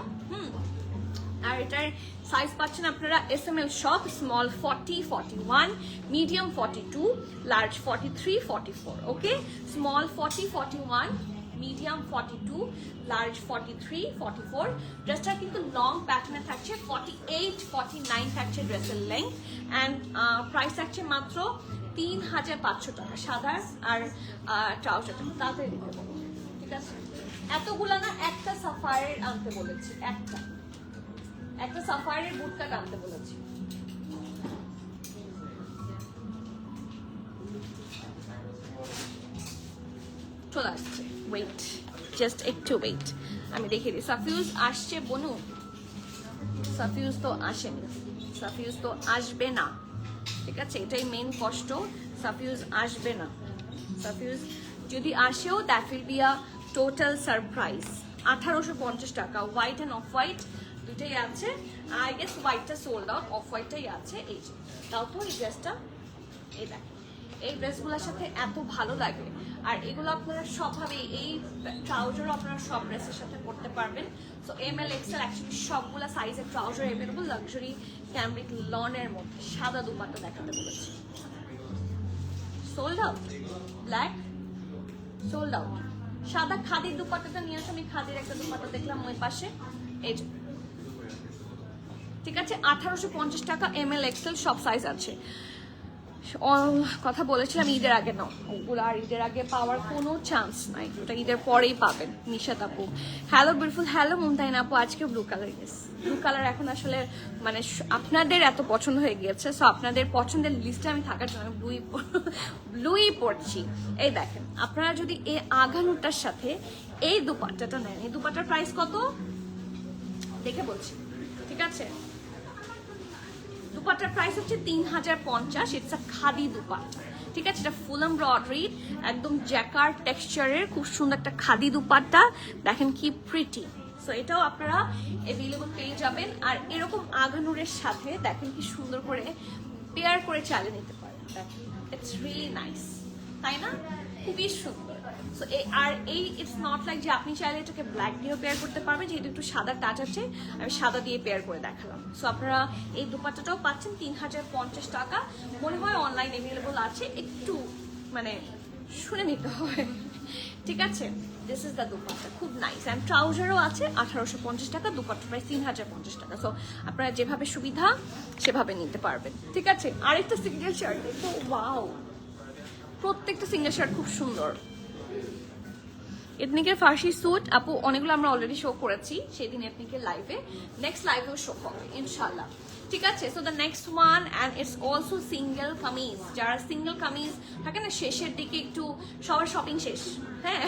Speaker 1: আর এটার সাইজ পাচ্ছেন আপনারা SML সব, স্মল 40-41, মিডিয়াম 42, লার্জ 43-44। ওকে, স্মল 40-41, মিডিয়াম 42, লার্জ 43-44। ড্রেসটা কিন্তু লং প্যাটার্নে থাকছে, 48-49 থাকছে ড্রেসের লেন্থ, অ্যান্ড প্রাইস থাকছে মাত্র 3500 টাকা। সাদা আর ট্রাউজারটা তাড়াতাড়ি দিতে বলবো, ঠিক আছে। এতগুলা না, একটা সাফায়ার আনতে বলেছি, একটা সাফায়ারের বুটকাট আনতে বলেছি। চলে আসছে, ওয়েট, জাস্ট একটু ওয়েট, আমি দেখিয়ে দিই। সাফিউজ আসছে বনু, সাফিউজ তো আসেনি, সাফিউজ তো আসবে না, ঠিক আছে, এটাই মেন কষ্ট, সাফিউজ আসবে না। সাফিউজ যদি আসেও, that will be a total surprise. 1850 টাকা, হোয়াইট অ্যান্ড অফ হোয়াইট দুটাই আছে। আই গেস হোয়াইটটা সোল্ড আউট, অফ হোয়াইটটাই আছে। এই যে তাও তো এই ড্রেসটা, এই দেখেন, এই ড্রেসগুলোর সাথে এত ভালো লাগে। আর এগুলো আপনারা সবভাবে, এই ট্রাউজারও আপনারা সব ড্রেসের সাথে পরতে পারবেন। সো ML XL অ্যাকচুয়ালি সবগুলো সাইজের ট্রাউজার অ্যাভেলেবল। লাক্সারি ক্যামব্রিক লনের মধ্যে সাদা দুপাট্টা দেখাতে বলেছি। Sold out, black sold out. সাদা খাদির দুপাট্টাটা নিয়ে আসো, আমি খাদির একটা দুপাট্টা দেখলাম ওই পাশে, এই যে, ঠিক আছে। 1850 টাকা, ML XL সব সাইজ আছে। কথা বলেছিলাম ঈদের আগে, নাও ওগুলো আর ঈদের আগে পাওয়ার কোনো চান্স নাই, ওটা ঈদের পরেই পাবেন। নিশাত আপু হ্যালো, বিউটিফুল হ্যালো। মুমতাহিন আপু আজকে blue colour, yes blue colour এখন আসলে মানে আপনাদের এত পছন্দ হয়ে গিয়েছে, সো আপনাদের পছন্দের লিস্টে আমি থাকার জন্য ব্লুই পড়ছি। এই দেখেন, আপনারা যদি এই আগানুটার সাথে এই দুপাট্টাটা নেন, এই দুপাট্টার প্রাইস কত? দেখে বলছি, ঠিক আছে? দুপাট্টার প্রাইস হচ্ছে 3050। ইটস আ খাদি দুপাট্টা, ঠিক আছে? এটা ফুল এমব্রয়ডারি, একদম জ্যাকার্ড টেক্সচারের, খুব সুন্দর একটা খাদি দুপাট্টা। দেখেন কি প্রিটি। সো এটাও আপনারা অ্যাভেলেবল পেয়ে যাবেন। আর এরকম আগানুরের সাথে দেখেন কি সুন্দর করে পেয়ার করে চালিয়ে নিতে পারেন। দেখেন ইটস রিয়েলি নাইস, তাই না? খুবই সুন্দর। সো আর এই ইটস নট লাইক যে আপনি চাইলে এটাকে ব্ল্যাক দিয়েও পেয়ার করতে পারবেন, যেহেতু একটু সাদা টাচ আছে, আমি সাদা দিয়ে পেয়ার করে দেখালাম। সো আপনারা এই দুপাট্টাটাও পাচ্ছেন 3050 টাকা। মনে হয় অনলাইন অ্যাভেলেবল আছে, একটু মানে শুনে নিতে হয়, ঠিক আছে? দিস ইজ দ্য দুপাট্টা, খুব নাইস। অ্যান্ড ট্রাউজারও আছে 1850 টাকা, দুপাট্টা প্রাইস 3050 টাকা। সো আপনারা যেভাবে সুবিধা সেভাবে নিতে পারবেন, ঠিক আছে? আরেকটা সিঙ্গেল শার্ট দেখো, ওয়াও, প্রত্যেকটা সিঙ্গেল শার্ট খুব সুন্দর। এথনিকের ফার্সি স্যুট আপু অনেকগুলো আমরা অলরেডি শো করেছি সেদিন এথনিকের লাইভে, নেক্সট লাইভেও শো হবে ইনশাল্লাহ, ঠিক আছে? So the next one, and it's also single kameez. যারা সিঙ্গেল কামিজ থাকে না, শেষের দিকে একটু সবার শপিং শেষ, হ্যাঁ,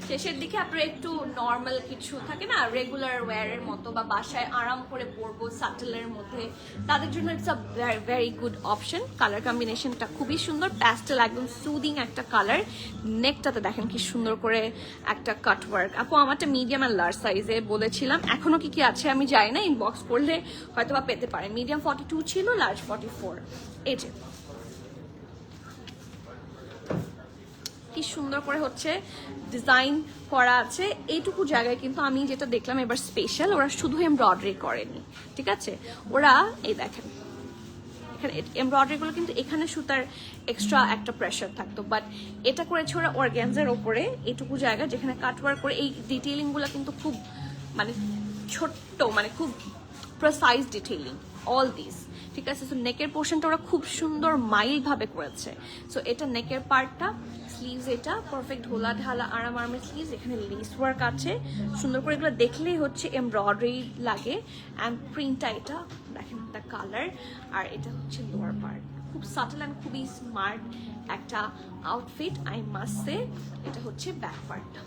Speaker 1: শেষের দিকে আপনারা একটু নর্মাল কিছু থাকে না, রেগুলার ওয়্যারের মতো, বা বাসায় আরাম করে পরবো সাটেলের মধ্যে, তাদের জন্য it's a very good option. Colour কম্বিনেশনটা খুবই সুন্দর, প্যাস্টেল, একদম সুদিং একটা কালার। নেকটাতে দেখেন কি সুন্দর করে একটা কাট ওয়ার্ক। আপু আমারটা মিডিয়াম আর লার্জ সাইজে বলেছিলাম, এখনো কি কি আছে আমি জানি না, ইনবক্স করলে হয়তো বা পেতে পারেন। মিডিয়াম 42 ছিল, লার্জ 44। এই যে কি সুন্দর করে হচ্ছে ডিজাইন করা আছে। এইটুকু জায়গায় কিন্তু আমি যেটা দেখলাম এবার স্পেশাল, ওরা শুধু এমব্রয়ডারি করেনি, ঠিক আছে? ওরা এই দেখেন এখানে এমব্রয়ডারিগুলো কিন্তু এখানে সুতার এক্সট্রা একটা প্রেশার থাকতো, বাট এটা করেছে ওরা অর্গ্যানজার ওপরে এইটুকু জায়গা যেখানে কাটওয়ার্ক করে। এই ডিটেইলিংগুলো কিন্তু খুব মানে ছোট্ট, মানে খুব প্রিসাইজ ডিটেইলিং অল দিস, ঠিক আছে? সো নেকের পোর্শনটা ওরা খুব সুন্দর মাইল্ড ভাবে করেছে। সো এটা নেকের পার্টটা, স্লিভস এটা পারফেক্ট ঢোলা ঢালা আরাম আরামের স্লিভস, এখানে লেস ওয়ার্ক আছে সুন্দর করে, এগুলো দেখলেই হচ্ছে এমব্রয়ডারি লাগে। অ্যান্ড প্রিন্টটা এটা দেখেন, একটা কালার, আর এটা হচ্ছে লোয়ার পার্ট, খুব সাটল অ্যান্ড খুবই স্মার্ট একটা আউটফিট আই মাস্ট সে। এটা হচ্ছে ব্যাক পার্টটা,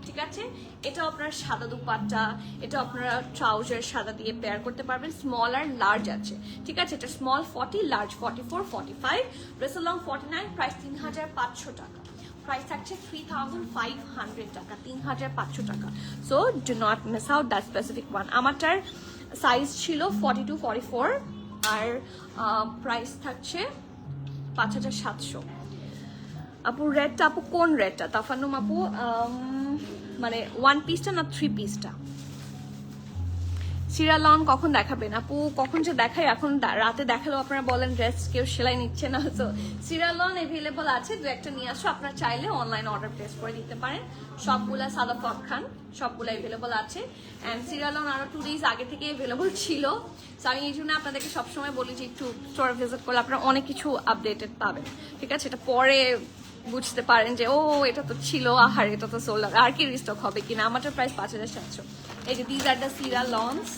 Speaker 1: ঠিক আছে? এটা আপনার সাদা দুপাট্টা, এটা আপনারা ট্রাউজার সাদা দিয়ে পেয়ার করতে পারবেন। স্মল আর লার্জ আছে, ঠিক আছে? এটা স্মল 40, লার্জ 44, 45, ড্রেসের লং 49, প্রাইস 3500 টাকা। প্রাইস থাকছে 3500 টাকা, 3500 টাকা। So do not miss out that specific one. আমারটার সাইজ ছিল 42, 44, আর প্রাইস থাকছে 5700। আপু রেডটা, আপু কোন রেডটা? তাফান্নুম আপু মানে 1 পিসটা না 3 পিসটা? সিরালন কখন দেখাবেন আপু? কখন যে দেখাই, এখন রাতে দেখালেও আপনারা বলেন ড্রেস কেউ সেলাই নিচ্ছে না। তো সিরালন এভেলেবল আছে, দু একটা নিয়ে আসো, আপনারা চাইলে অনলাইন অর্ডার প্লেস করে দিতে পারেন। সবগুলা সাদাফক খান, সবগুলো এভেলেবল আছে। অ্যান্ড সিরালন আরো 2 ডেজ আগে থেকে এভেলেবল ছিল। সো আমি এই জন্য আপনাদেরকে সবসময় বলি যে একটু স্টোর ভিজিট করলে আপনারা অনেক কিছু আপডেটেড পাবেন, ঠিক আছে? এটা পরে বুঝতে পারেন যে ও এটা তো ছিল, আহার এটা তো সোল্ড আউট, আর কি রিস্টক হবে কিনা। আমারটার প্রাইস 5700। এই যে দিজ আর দ্য সিরালনস,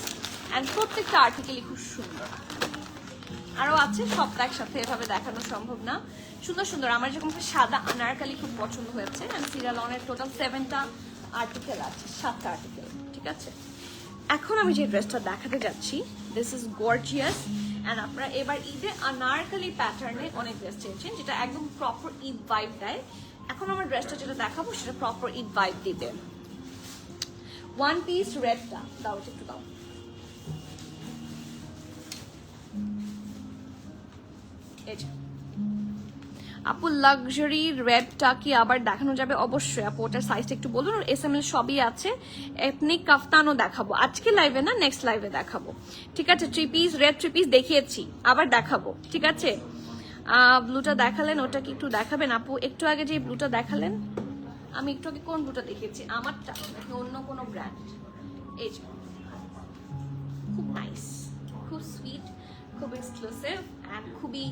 Speaker 1: অ্যান্ড প্রত্যেকটা আর্টিকেলই খুব সুন্দর। আরো আছে, সবটা একসাথে এভাবে দেখানো সম্ভব না। সুন্দর সুন্দর, আমার যেরকম সাদা আনারকালি খুব পছন্দ হয়েছে। অ্যান্ড সিরালনের টোটাল 7টা আর্টিকেল আছে, 7টা আর্টিকেল, ঠিক আছে? এখন আমি যে ড্রেসটা দেখাতে যাচ্ছি, দিস ইজ গর্জিয়াস। অ্যান্ড আপনারা এবার ঈদে আনারকালি প্যাটার্নে অনেক ড্রেস চেয়েছেন, যেটা একদম প্রপার ঈদ ভাইব দেয়। এখন আমার ড্রেসটা যেটা দেখাবো সেটা প্রপার ঈদ ভাইব দিবে। 1 পিস রেডটা দাও, একটু দাও। আপু লাক্সারি রেডটা কি আবার দেখানো যাবে? অবশ্যই আপু, ওটার সাইজটা একটু বলুন। SML সবই আছে। এথনিক কাফতানও দেখাবো, আজকে লাইভে না, নেক্সট লাইভে দেখাবো, ঠিক আছে? 3 পিস রেড 3 পিস দেখিয়েছি, আবার দেখাবো, ঠিক আছে? ব্লুটা দেখালেন, ওটা কি একটু দেখাবেন আপু? একটু আগে যে ব্লুটা দেখালেন, আমি একটু আগে কোন ব্লুটা দেখিয়েছি? আমারটা নাকি অন্য কোনো ব্র্যান্ড? এই যে খুব নাইস, খুব সুইট, খুব এক্সক্লুসিভ অ্যান্ড খুবই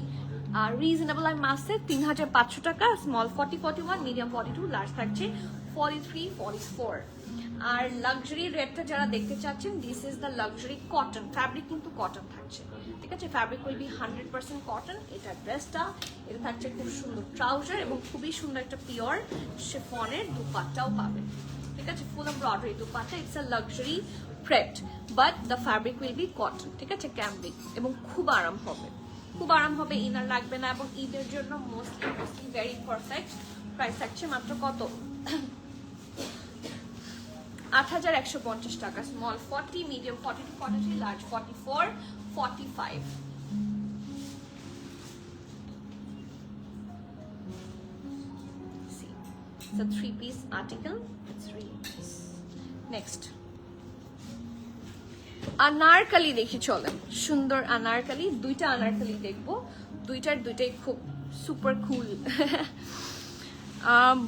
Speaker 1: রিজনেবল। আমি মাসে 3500 টাকা। স্মল 40, 41, মিডিয়াম 42, লার্জ থাকছে 43, 44। আর লাক্সারি রেডটা যারা দেখতে চাচ্ছেন, this is the luxury cotton fabric, কিন্তু কটন থাকছে, ঠিক আছে? Fabric will be 100% cotton. এটা ড্রেসটা, এটা থাকছে খুব সুন্দর ট্রাউজার এবং খুবই সুন্দর একটা পিওর শিফনের দুপাট্টাও পাবেন, ঠিক আছে? ফুল embroidery dupatta. It's a luxury crepe, but the fabric will be cotton, ঠিক আছে, ক্যাম্ব্রিক, এবং খুব আরাম হবে, খুব আরাম হবে, ইনার লাগবে না, এবং ঈদের জন্য মোস্টলি ভেরি পারফেক্ট। প্রাইস থাকছে মাত্র কত? 8150 টাকা। Small 40, medium 40 to 43, large 44, 45। See, it's a 3-piece article. It's really nice. Next, Anarkali দেখি, চলেন। সুন্দর আনারকলি, দুইটা আনারকলি দেখবো, দুইটাই খুব সুপার কুল।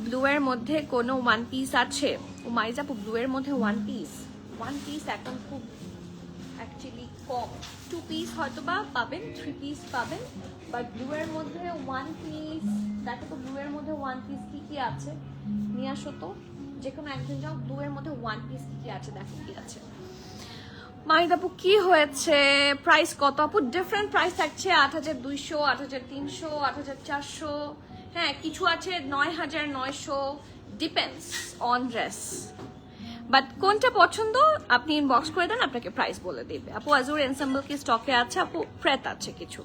Speaker 1: ব্লু এর মধ্যে কোনো ওয়ান পিস আছে? ও মাইজাপু, ব্লু এর মধ্যে ওয়ান পিস এখন খুব অ্যাকচুয়ালি কম। 2 পিস হয়তো বা পাবেন, 3 পিস পাবেন, বাট ব্লু এর মধ্যে ওয়ান পিস, দেখো তো ব্লু এর মধ্যে ওয়ান পিস কি আছে, নিয়ে আসো তো, যে কোনো একজন যাও, ব্লু এর মধ্যে ওয়ান পিস কি আছে, দেখো কি আছে। মাহিদ আপু কি হয়েছে? প্রাইস কত আপু? ডিফারেন্ট প্রাইস থাকছে, 8200, 8300, 8400, হ্যাঁ কিছু আছে 9900, ডিপেন্ডস অন ড্রেস। বাট কোনটা পছন্দ আপনি ইনবক্স করে দেন, আপনাকে প্রাইস বলে দেবে। আপু আজুর এনসেম্বল কি স্টকে আছে? আপু প্রেত আছে কিছু।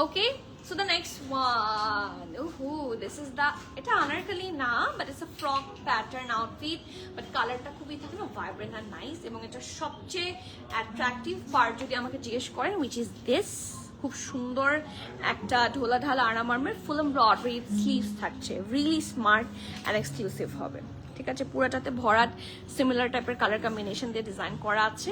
Speaker 1: Okay, so the next one, ওহো দিস ইজ দ্য, এটা আনারকলি না, but it's a frock pattern outfit, but কালারটা খুবই থাকে না, ভাইব্রেন্ট আর নাইস, এবং এটা সবচেয়ে অ্যাট্রাকটিভ পার্ট যদি আমাকে জিজ্ঞেস করেন, উইচ ইজ দিস। খুব সুন্দর একটা ঢোলা ঢালা আরাম আরামের ফুল এমব্রয়ডারি স্লিভস থাকছে, রিয়েলি স্মার্ট অ্যান্ড এক্সক্লুসিভ হবে, ঠিক আছে। পুরোটাতে ভরাট সিমিলার টাইপের কালার কম্বিনেশন দিয়ে ডিজাইন করা আছে।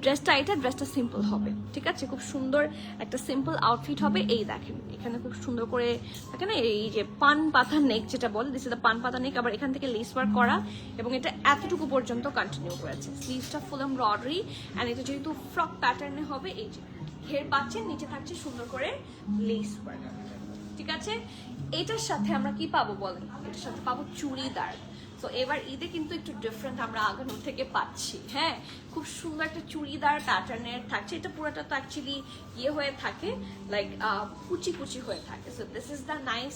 Speaker 1: ড্রেসটা সিম্পল হবে, ঠিক আছে, খুব সুন্দর একটা সিম্পল আউটফিট হবে। এই দেখেন এখানে খুব সুন্দর করে থাকে না, এই যে পান পাতা নেক যেটা বলে, দিস ইজ দ্য পান পাতা নেক, আবার এখান থেকে লেস ওয়ার্ক করা, এবং এটা এতটুকু পর্যন্ত কন্টিনিউ করেছে। স্লিভসটা ফুল এমব্রয়ডারি, অ্যান্ড এটা যেহেতু ফ্রক প্যাটার্নে হবে, এই যে ঘের পাচ্ছেন, নিচে থাকছে সুন্দর করে লেস ওয়ার্ক, ঠিক আছে। এটার সাথে আমরা কি পাবো বলেন? এটার সাথে পাবো চুড়িদার। তো এবার ঈদে কিন্তু একটু ডিফারেন্ট আমরা আগানোর থেকে পাচ্ছি, হ্যাঁ, খুব সুন্দর একটা চুড়িদার প্যাটার্নের থাকছে। এটা পুরোটা তো অ্যাকচুয়ালি ইয়ে হয়ে থাকে, লাইক কুচি কুচি হয়ে থাকে। So this is the nice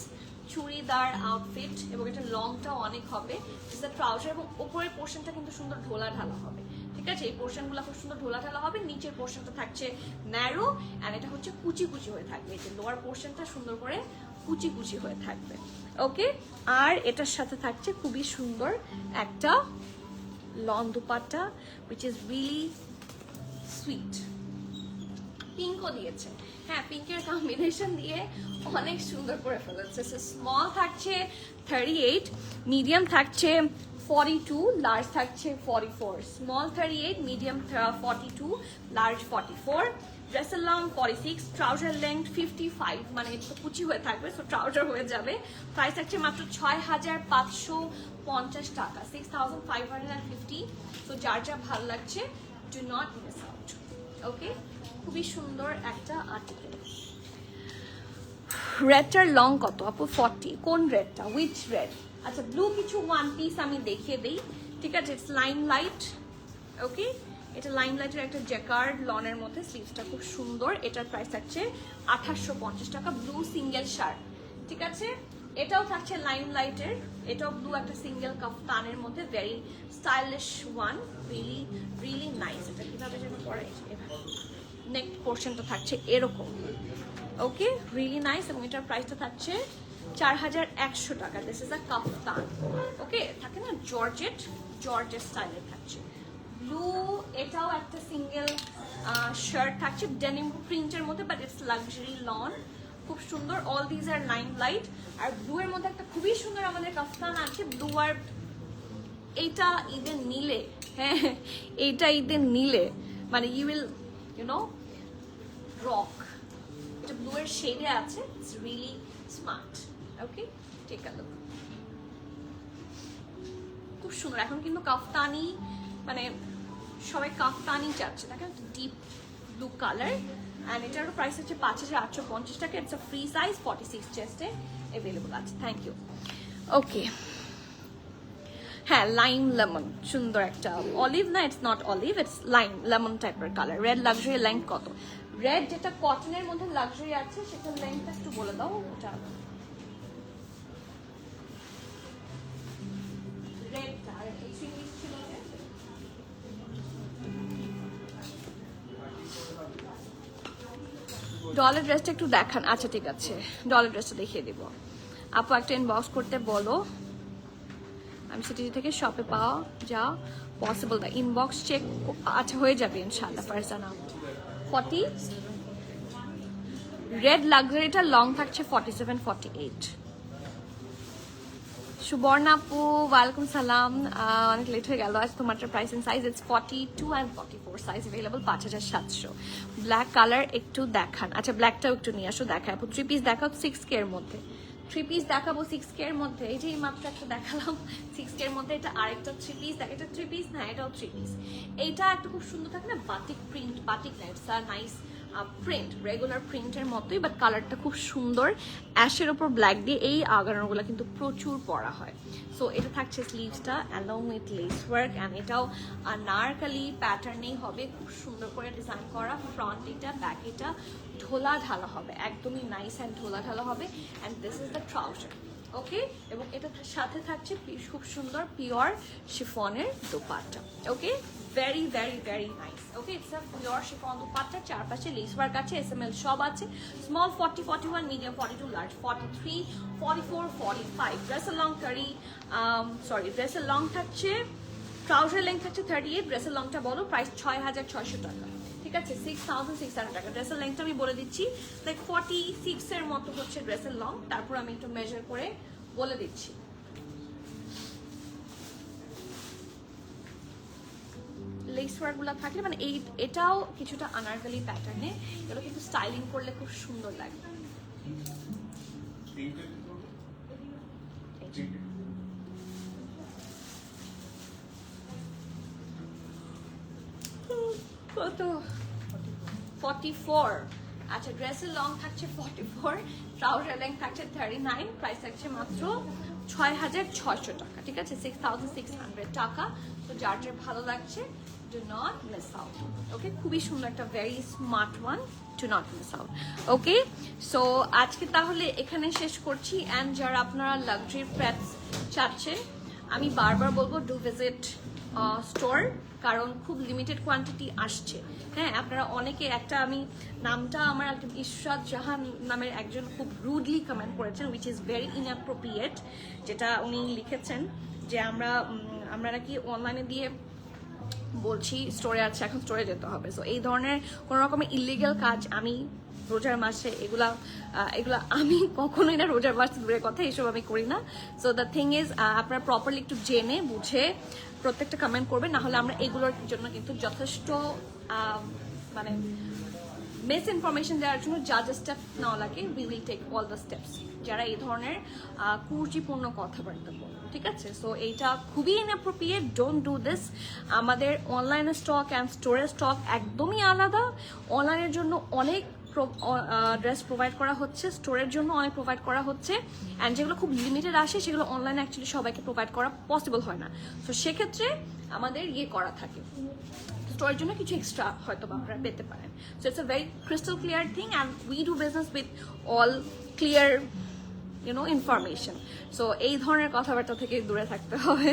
Speaker 1: churidar outfit, এবং এটা লংটাও অনেক হবে। দিস দ্য ট্রাউজার, এবং উপরের পোর্শনটা কিন্তু সুন্দর ঢোলা ঢালা হবে, ঠিক আছে। এই পোর্শনগুলো খুব সুন্দর ঢোলা ঢালা হবে, নিচের পোর্শনটা থাকছে ন্যারো, অ্যান্ড এটা হচ্ছে কুচি কুচি হয়ে থাকবে। এই যে লোয়ার পোর্শনটা সুন্দর করে কুচি কুচি হয়ে থাকবে, ওকে। আর এটার সাথে থাকছে খুবই সুন্দর একটা long dupatta, which is really sweet. পিঙ্কও দিয়েছে, হ্যাঁ পিঙ্কের কম্বিনেশন দিয়ে অনেক সুন্দর করে ফেলেছে। স্মল থাকছে 38, মিডিয়াম থাকছে 42, লার্জ থাকছে 44। Small 38, medium 42, large 44। ড্রেসের লং 46, ট্রাউজার লেন্থ 55, মানে এটা তো কুচি হয়ে থাকবে, সো ট্রাউজার হয়ে যাবে। প্রাইস থাকছে মাত্র 6550 টাকা, 6550। তো যার যা ভালো লাগছে, ডু নট মিস আউট, ওকে। খুবই সুন্দর একটা আর্টিকেল। রেডটার লং কত আপু? 40। কোন রেডটা? Which red? আচ্ছা, ব্লু কিছু ওয়ান পিস আমি দেখিয়ে দিই, ঠিক আছে। It's lime light, okay. এটা লাইম লাইটের একটা জ্যাকার্ড লনের মধ্যে, স্লিভসটা খুব সুন্দর। এটার প্রাইস থাকছে 2850 টাকা, ব্লু সিঙ্গেল শার্ট, ঠিক আছে। এটাও থাকছে লাইম লাইটের, এটাও ব্লু একটা সিঙ্গেল কাফতানের মধ্যে, very stylish one, really really nice. এটা কিভাবে যেন পরে নেক পোর্শনটা থাকছে এরকম, ওকে, রিয়েলি নাইস। এবং এটার প্রাইসটা থাকছে 4100 টাকা। দিস ইজ আ কাফতান, ওকে। থাকে না জর্জেট স্টাইলের থাকছে। ব্লু, এটাও একটা সিঙ্গেল শার্ট থাকছে ডেনিম প্রিন্টের মধ্যে, বাট ইটস লাক্সারি লন, খুব সুন্দর। All these are lime light. আর ব্লু এর মধ্যে একটা খুবই সুন্দর আমাদের কাফতান আছে, ব্লু আর এইটা ঈদের নিলে, হ্যাঁ এইটা ঈদের নিলে মানে ইউ উইল ইউনো রক। এটা ব্লু এর শেডে আছে, it's really smart, okay. Take a look, খুব সুন্দর। এখন কিন্তু কাফতানি, মানে সবাই কাফতানি চাচ্ছে, দেখেন ডিপ ব্লু কালার। অ্যান্ড এটারও প্রাইস হচ্ছে 5850 টাকা। ইটস আ ফ্রি সাইজ, 46 চেস্টে অ্যাভেলেবল আছে। Thank you, okay. হ্যাঁ, লাইম লেমন, সুন্দর একটা অলিভ, না it's not olive, it's lime lemon টাইপের কালার। রেড লাক্সারি লেন্থ কত? রেড যেটা কটনের মধ্যে লাক্সারি আছে, সেটার লেন্থটা একটু বলে দাও। ওটা রেডটা আর একটা সিরিজ ছিল যে ডলের ড্রেসটা একটু দেখান। আচ্ছা ঠিক আছে, ডলের ড্রেসটা দেখিয়ে দিব। আপু একটা ইনবক্স করতে বলো, আমি সিটি থেকে শপে পাওয়া যা পসিবল না, ইনবক্স চেক। আচ্ছা হয়ে যাবে ইনশাআল্লাহ। ফারজানা 40 রেড লাক্সারিটা লং থাকছে 47 48। সুবর্ণা আপু ওয়েলকাম সালাম, অনেক লেট হয়ে গেল আজ। তোমার price and size it's 42 and 44 size available 5700। Black colour একটু দেখান। আচ্ছা ব্ল্যাকটাও একটু নিয়ে আসো, দেখায় আপু। 3 পিস দেখাও 6K এর মধ্যে। 3 পিস দেখাবো 6K এর মধ্যে। এই যে এই মাত্র একটা দেখালাম 6K এর মধ্যে, এটা আরেকটা 3 পিস। দেখ এটা 3 পিস না, এটাও 3 পিস। এইটা একটা খুব সুন্দর থাকে না, বাটিক প্রিন্ট, বাটিক না, it's a nice print, regular প্রিন্টের মতোই, বাট কালারটা খুব সুন্দর। অ্যাশের ওপর ব্ল্যাক দিয়ে এই আগানোগুলো কিন্তু প্রচুর পরা হয়। সো এটা থাকছে স্লিভসটা along with lace work, and এটাও নারকালি প্যাটার্নেই হবে, খুব সুন্দর করে ডিজাইন করা। ফ্রন্ট এটা, ব্যাক এটা ঢোলা ঢালা হবে, একদমই নাইস অ্যান্ড ঢোলা ঢালা হবে। And this is the trouser, okay. এবং এটা সাথে থাকছে খুব সুন্দর পিওর শিফনের dupatta, okay. Very very very nice, okay. It's a pure chiffon dupatta, চারপাশে লেস ওয়ার্ক আছে, এসএমএল সব আছে। Small 40 41, medium 42, large 43 44 45। ড্রেসের লং 30, সরি ড্রেসের লং থাকছে, ট্রাউজার লেন্থ থাকছে 38। ড্রেসের লংটা বলো, প্রাইস 6600 টাকা, ঠিক আছে। 6600 টাকা। ড্রেসের লেন্থটা আমি বলে দিচ্ছি, লাইক 46 এর মতো হচ্ছে ড্রেসের লং। তারপর আমি একটু মেজার করে বলে দিচ্ছি। লেস ওয়ার্ক গুলা থাকলে মানে এটাও কিছুটা আনারকলি প্যাটার্নে, এগুলো কিন্তু স্টাইলিং করলে খুব সুন্দর লাগে। কত 44। আচ্ছা ড্রেসের লং থাকছে 44, ট্রাউজার লেন্থ থাকছে 39, প্রাইস থাকছে মাত্র 6600 টাকা, ঠিক আছে। 6600 টাকা। তো যার যার ভালো লাগছে do not miss out, okay। খুবই সুন্দর একটা very smart one, do not miss out, okay। So আজকে তাহলে এখানে শেষ করছি। অ্যান্ড যারা আপনারা লাক্সারি প্যাডস চাচ্ছেন, আমি বারবার বলবো ডু ভিজিট স্টোর, কারণ খুব লিমিটেড কোয়ান্টিটি আসছে। হ্যাঁ, আপনারা অনেকে একটা, আমি নামটা আমার একজন ইশরাত জাহান নামের একজন খুব রুডলি কমেন্ট করেছেন, উইচ ইজ ভেরি ইনঅ্যাপ্রোপ্রিয়েট, যেটা উনি লিখেছেন যে আমরা নাকি অনলাইনে দিয়ে বলছি স্টোরে আছে, এখন স্টোরে যেতে হবে। সো এই ধরনের কোনো রকমের ইলিগাল কাজ আমি রোজার মাসে এগুলা আমি কখনোই না, রোজার মাস দূরের কথা, এসব আমি করি না। সো দ্য থিং ইজ, আপনারা প্রপারলি একটু জেনে বুঝে প্রত্যেকটা কমেন্ট করবেন, না হলে আমরা এগুলোর জন্য কিন্তু যথেষ্ট মানে মিস ইনফরমেশন দেওয়ার জন্য যা যা স্টেপ নেওয়া লাগে, we will take all the steps. যারা এই ধরনের কুরুচিপূর্ণ কথাবার্তা বলবেন, ঠিক আছে। সো এইটা খুবই ইনঅ্যাপ্রোপ্রিয়েট, ডোন্ট ডু দিস। আমাদের অনলাইনে স্টক অ্যান্ড স্টোরের স্টক একদমই আলাদা। অনলাইনের জন্য অনেক ড্রেস প্রোভাইড করা হচ্ছে, স্টোরের জন্য অনেক প্রোভাইড করা হচ্ছে, অ্যান্ড যেগুলো খুব লিমিটেড আসে সেগুলো অনলাইনে অ্যাকচুয়ালি সবাইকে প্রোভাইড করা পসিবল হয় না। তো সেক্ষেত্রে আমাদের করা থাকে, স্টোরের জন্য কিছু এক্সট্রা হয়তো আপনারা পেতে পারেন। So it's a very crystal clear thing, and we do business with all clear information. So এই ধরনের কথাবার্তা থেকে দূরে থাকতে হবে।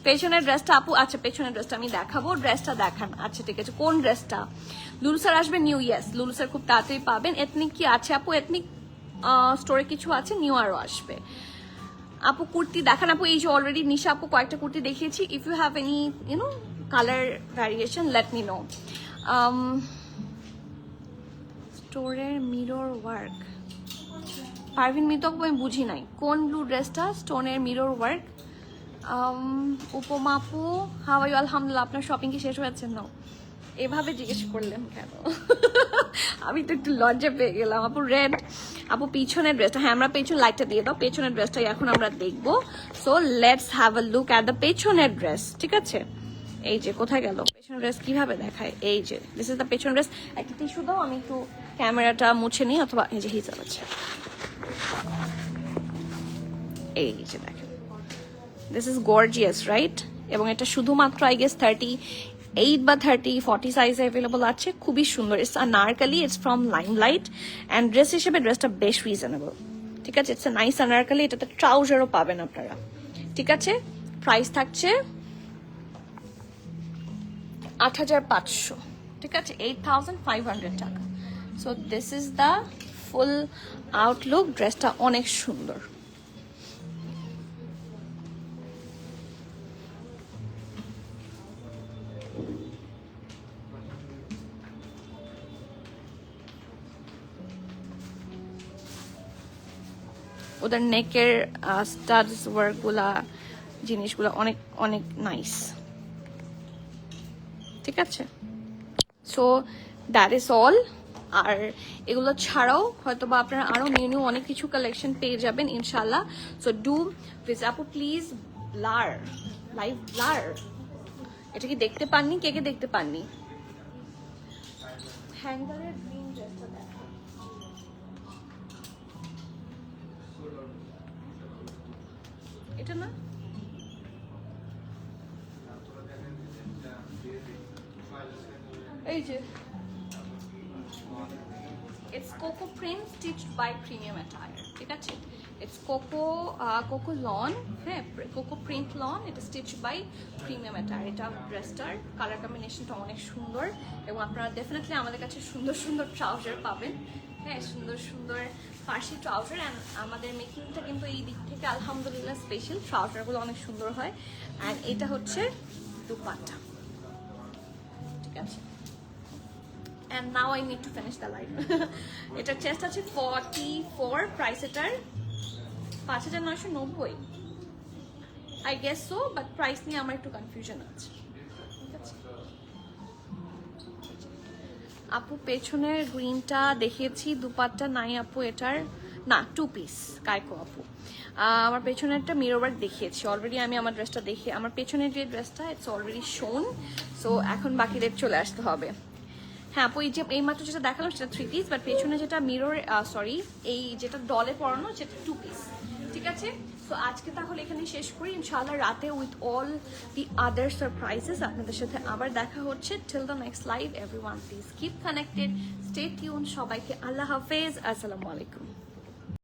Speaker 1: পেছনের ড্রেসটা আপু, আচ্ছা পেছনের ড্রেসটা আমি দেখাবো, ড্রেসটা দেখান। আচ্ছা ঠিক আছে, কোন ড্রেসটা? লুলুসার আসবে নিউ, ইয়েস লুলুসার খুব তাড়াতাড়ি পাবেন। এথনিক কি আছে আপু? এথনিক স্টোরে কিছু আছে, নিউ আরও আসবে। আপু কুর্তি দেখান আপু। এই যে অলরেডি নিশা আপু কয়েকটা কুর্তি দেখিয়েছি। If you have any colour variation let me know. স্টোরের মিরর ওয়ার্ক, পারভিন মিতক আমি বুঝি নাই কোন ব্লু ড্রেসটা স্টোনের মিরর ওয়ার্ক। উপমা আপু হাউ আর ইউ? আলহামদুলিল্লাহ। আপনার শপিং কি শেষ হয়েছে? না, এভাবে জিজ্ঞেস করলেন কেন? আমি তো একটু লজ্জা পেয়ে গেলাম। আপু রেড, আপু পিছনের ড্রেসটা, হ্যাঁ আমরা পেছন লাইটটা দিয়ে দাও, পেছনের ড্রেসটাই এখন আমরা দেখবো। So let's have a look at the পেছনের ড্রেস, ঠিক আছে। এই যে কোথায় গেল পেছনের ড্রেস, কিভাবে দেখায়? এই যে দিস ইজ দ্য পেছনের ড্রেস। একটা টিস্যু দাও, আমি একটু ক্যামেরাটা মুছে নিই, অথবা এই যে হিসাব আছে, এই যে দেখেন, দিস ইজ গর্জিয়াস রাইট। এবং এটা শুধুমাত্র আই গেস 38 বা 40 সাইজে অ্যাভেলেবল আছে, খুবই সুন্দর। It's Anarkali, it's from limelight, and dress হিসেবে ড্রেসটা বেশ রিজনেবল, ঠিক আছে। ইটস আ নাইস আনারকলি, এটাতে ট্রাউজারও পাবেন আপনারা, ঠিক আছে। প্রাইস থাকছে 8500, ঠিক আছে, 8500 টাকা, so this is the full Outlook. ড্রেসটা অনেক সুন্দর। ওদের নেকের স্টাডস ওয়ার্কগুলা, জিনিসগুলো অনেক অনেক নাইস। ঠিক আছে, সো দ্যাট ইজ অল। আর এগুলো ছাড়াও হয়তো বা আপনারা আরো নিউ অনেক কিছু কালেকশন পেয়ে যাবেন ইনশাল্লাহ। সো ডু প্লিজ আপু প্লিজ ব্লার, লাইভ ব্লার। এটা কি দেখতে পাননি? কে কে দেখতে পাননি? হ্যাঙ্গারের গ্রিন ড্রেসটা দেখো, এটা না? এই যে it's Coco print stitched by premium attire. ঠিক আছে, ইটস কোকো লন, হ্যাঁ কোকো প্রিন্ট লন, এটা স্টিচড বাই প্রিমিয়াম অ্যাটায়ার। এটা ড্রেসটার কালার কম্বিনেশনটা অনেক সুন্দর এবং আপনারা ডেফিনেটলি আমাদের কাছে সুন্দর সুন্দর ট্রাউজার পাবেন। হ্যাঁ, সুন্দর সুন্দর ফার্সি ট্রাউজার। অ্যান্ড আমাদের মেকিংটা কিন্তু এই দিক থেকে আলহামদুলিল্লাহ স্পেশাল। ট্রাউজারগুলো অনেক সুন্দর হয়। অ্যান্ড এটা হচ্ছে দুপাট্টা। ঠিক আছে, and now I need to finish the live. এটার চেস্ট আছে 44, প্রাইস এটার 5990 I guess so, but price নিয়ে আমার একটু কনফিউশন আছে। ঠিক আছে আপু, পেছনের গ্রিনটা দেখিয়েছি, দুপাট্টা নাই আপু এটার, না 2 পিস কাইকো আপু। আমার পেছনেরটা মিরর ওয়ার্ক দেখিয়েছি অলরেডি। আমি আমার ড্রেসটা দেখি, আমার পেছনের যে ড্রেসটা ইটস অলরেডি শোন। সো এখন বাকিদের চলে আসতে হবে। হ্যাঁ আপু, এই যে এইমাত্র যেটা দেখালাম সেটা 3 পিস, বাট পেছনে যেটা মিরর সরি এই যেটা ডলে পরানো সেটা 2 পিস। ঠিক আছে, সো আজকে তাহলে এখানে শেষ করি। ইনশাআল্লাহ রাতে with all the other surprises আপনাদের সাথে আবার দেখা হচ্ছে। Till the next live everyone please keep connected, stay tune. সবাইকে আল্লাহ হাফেজ, আসসালামু আলাইকুম।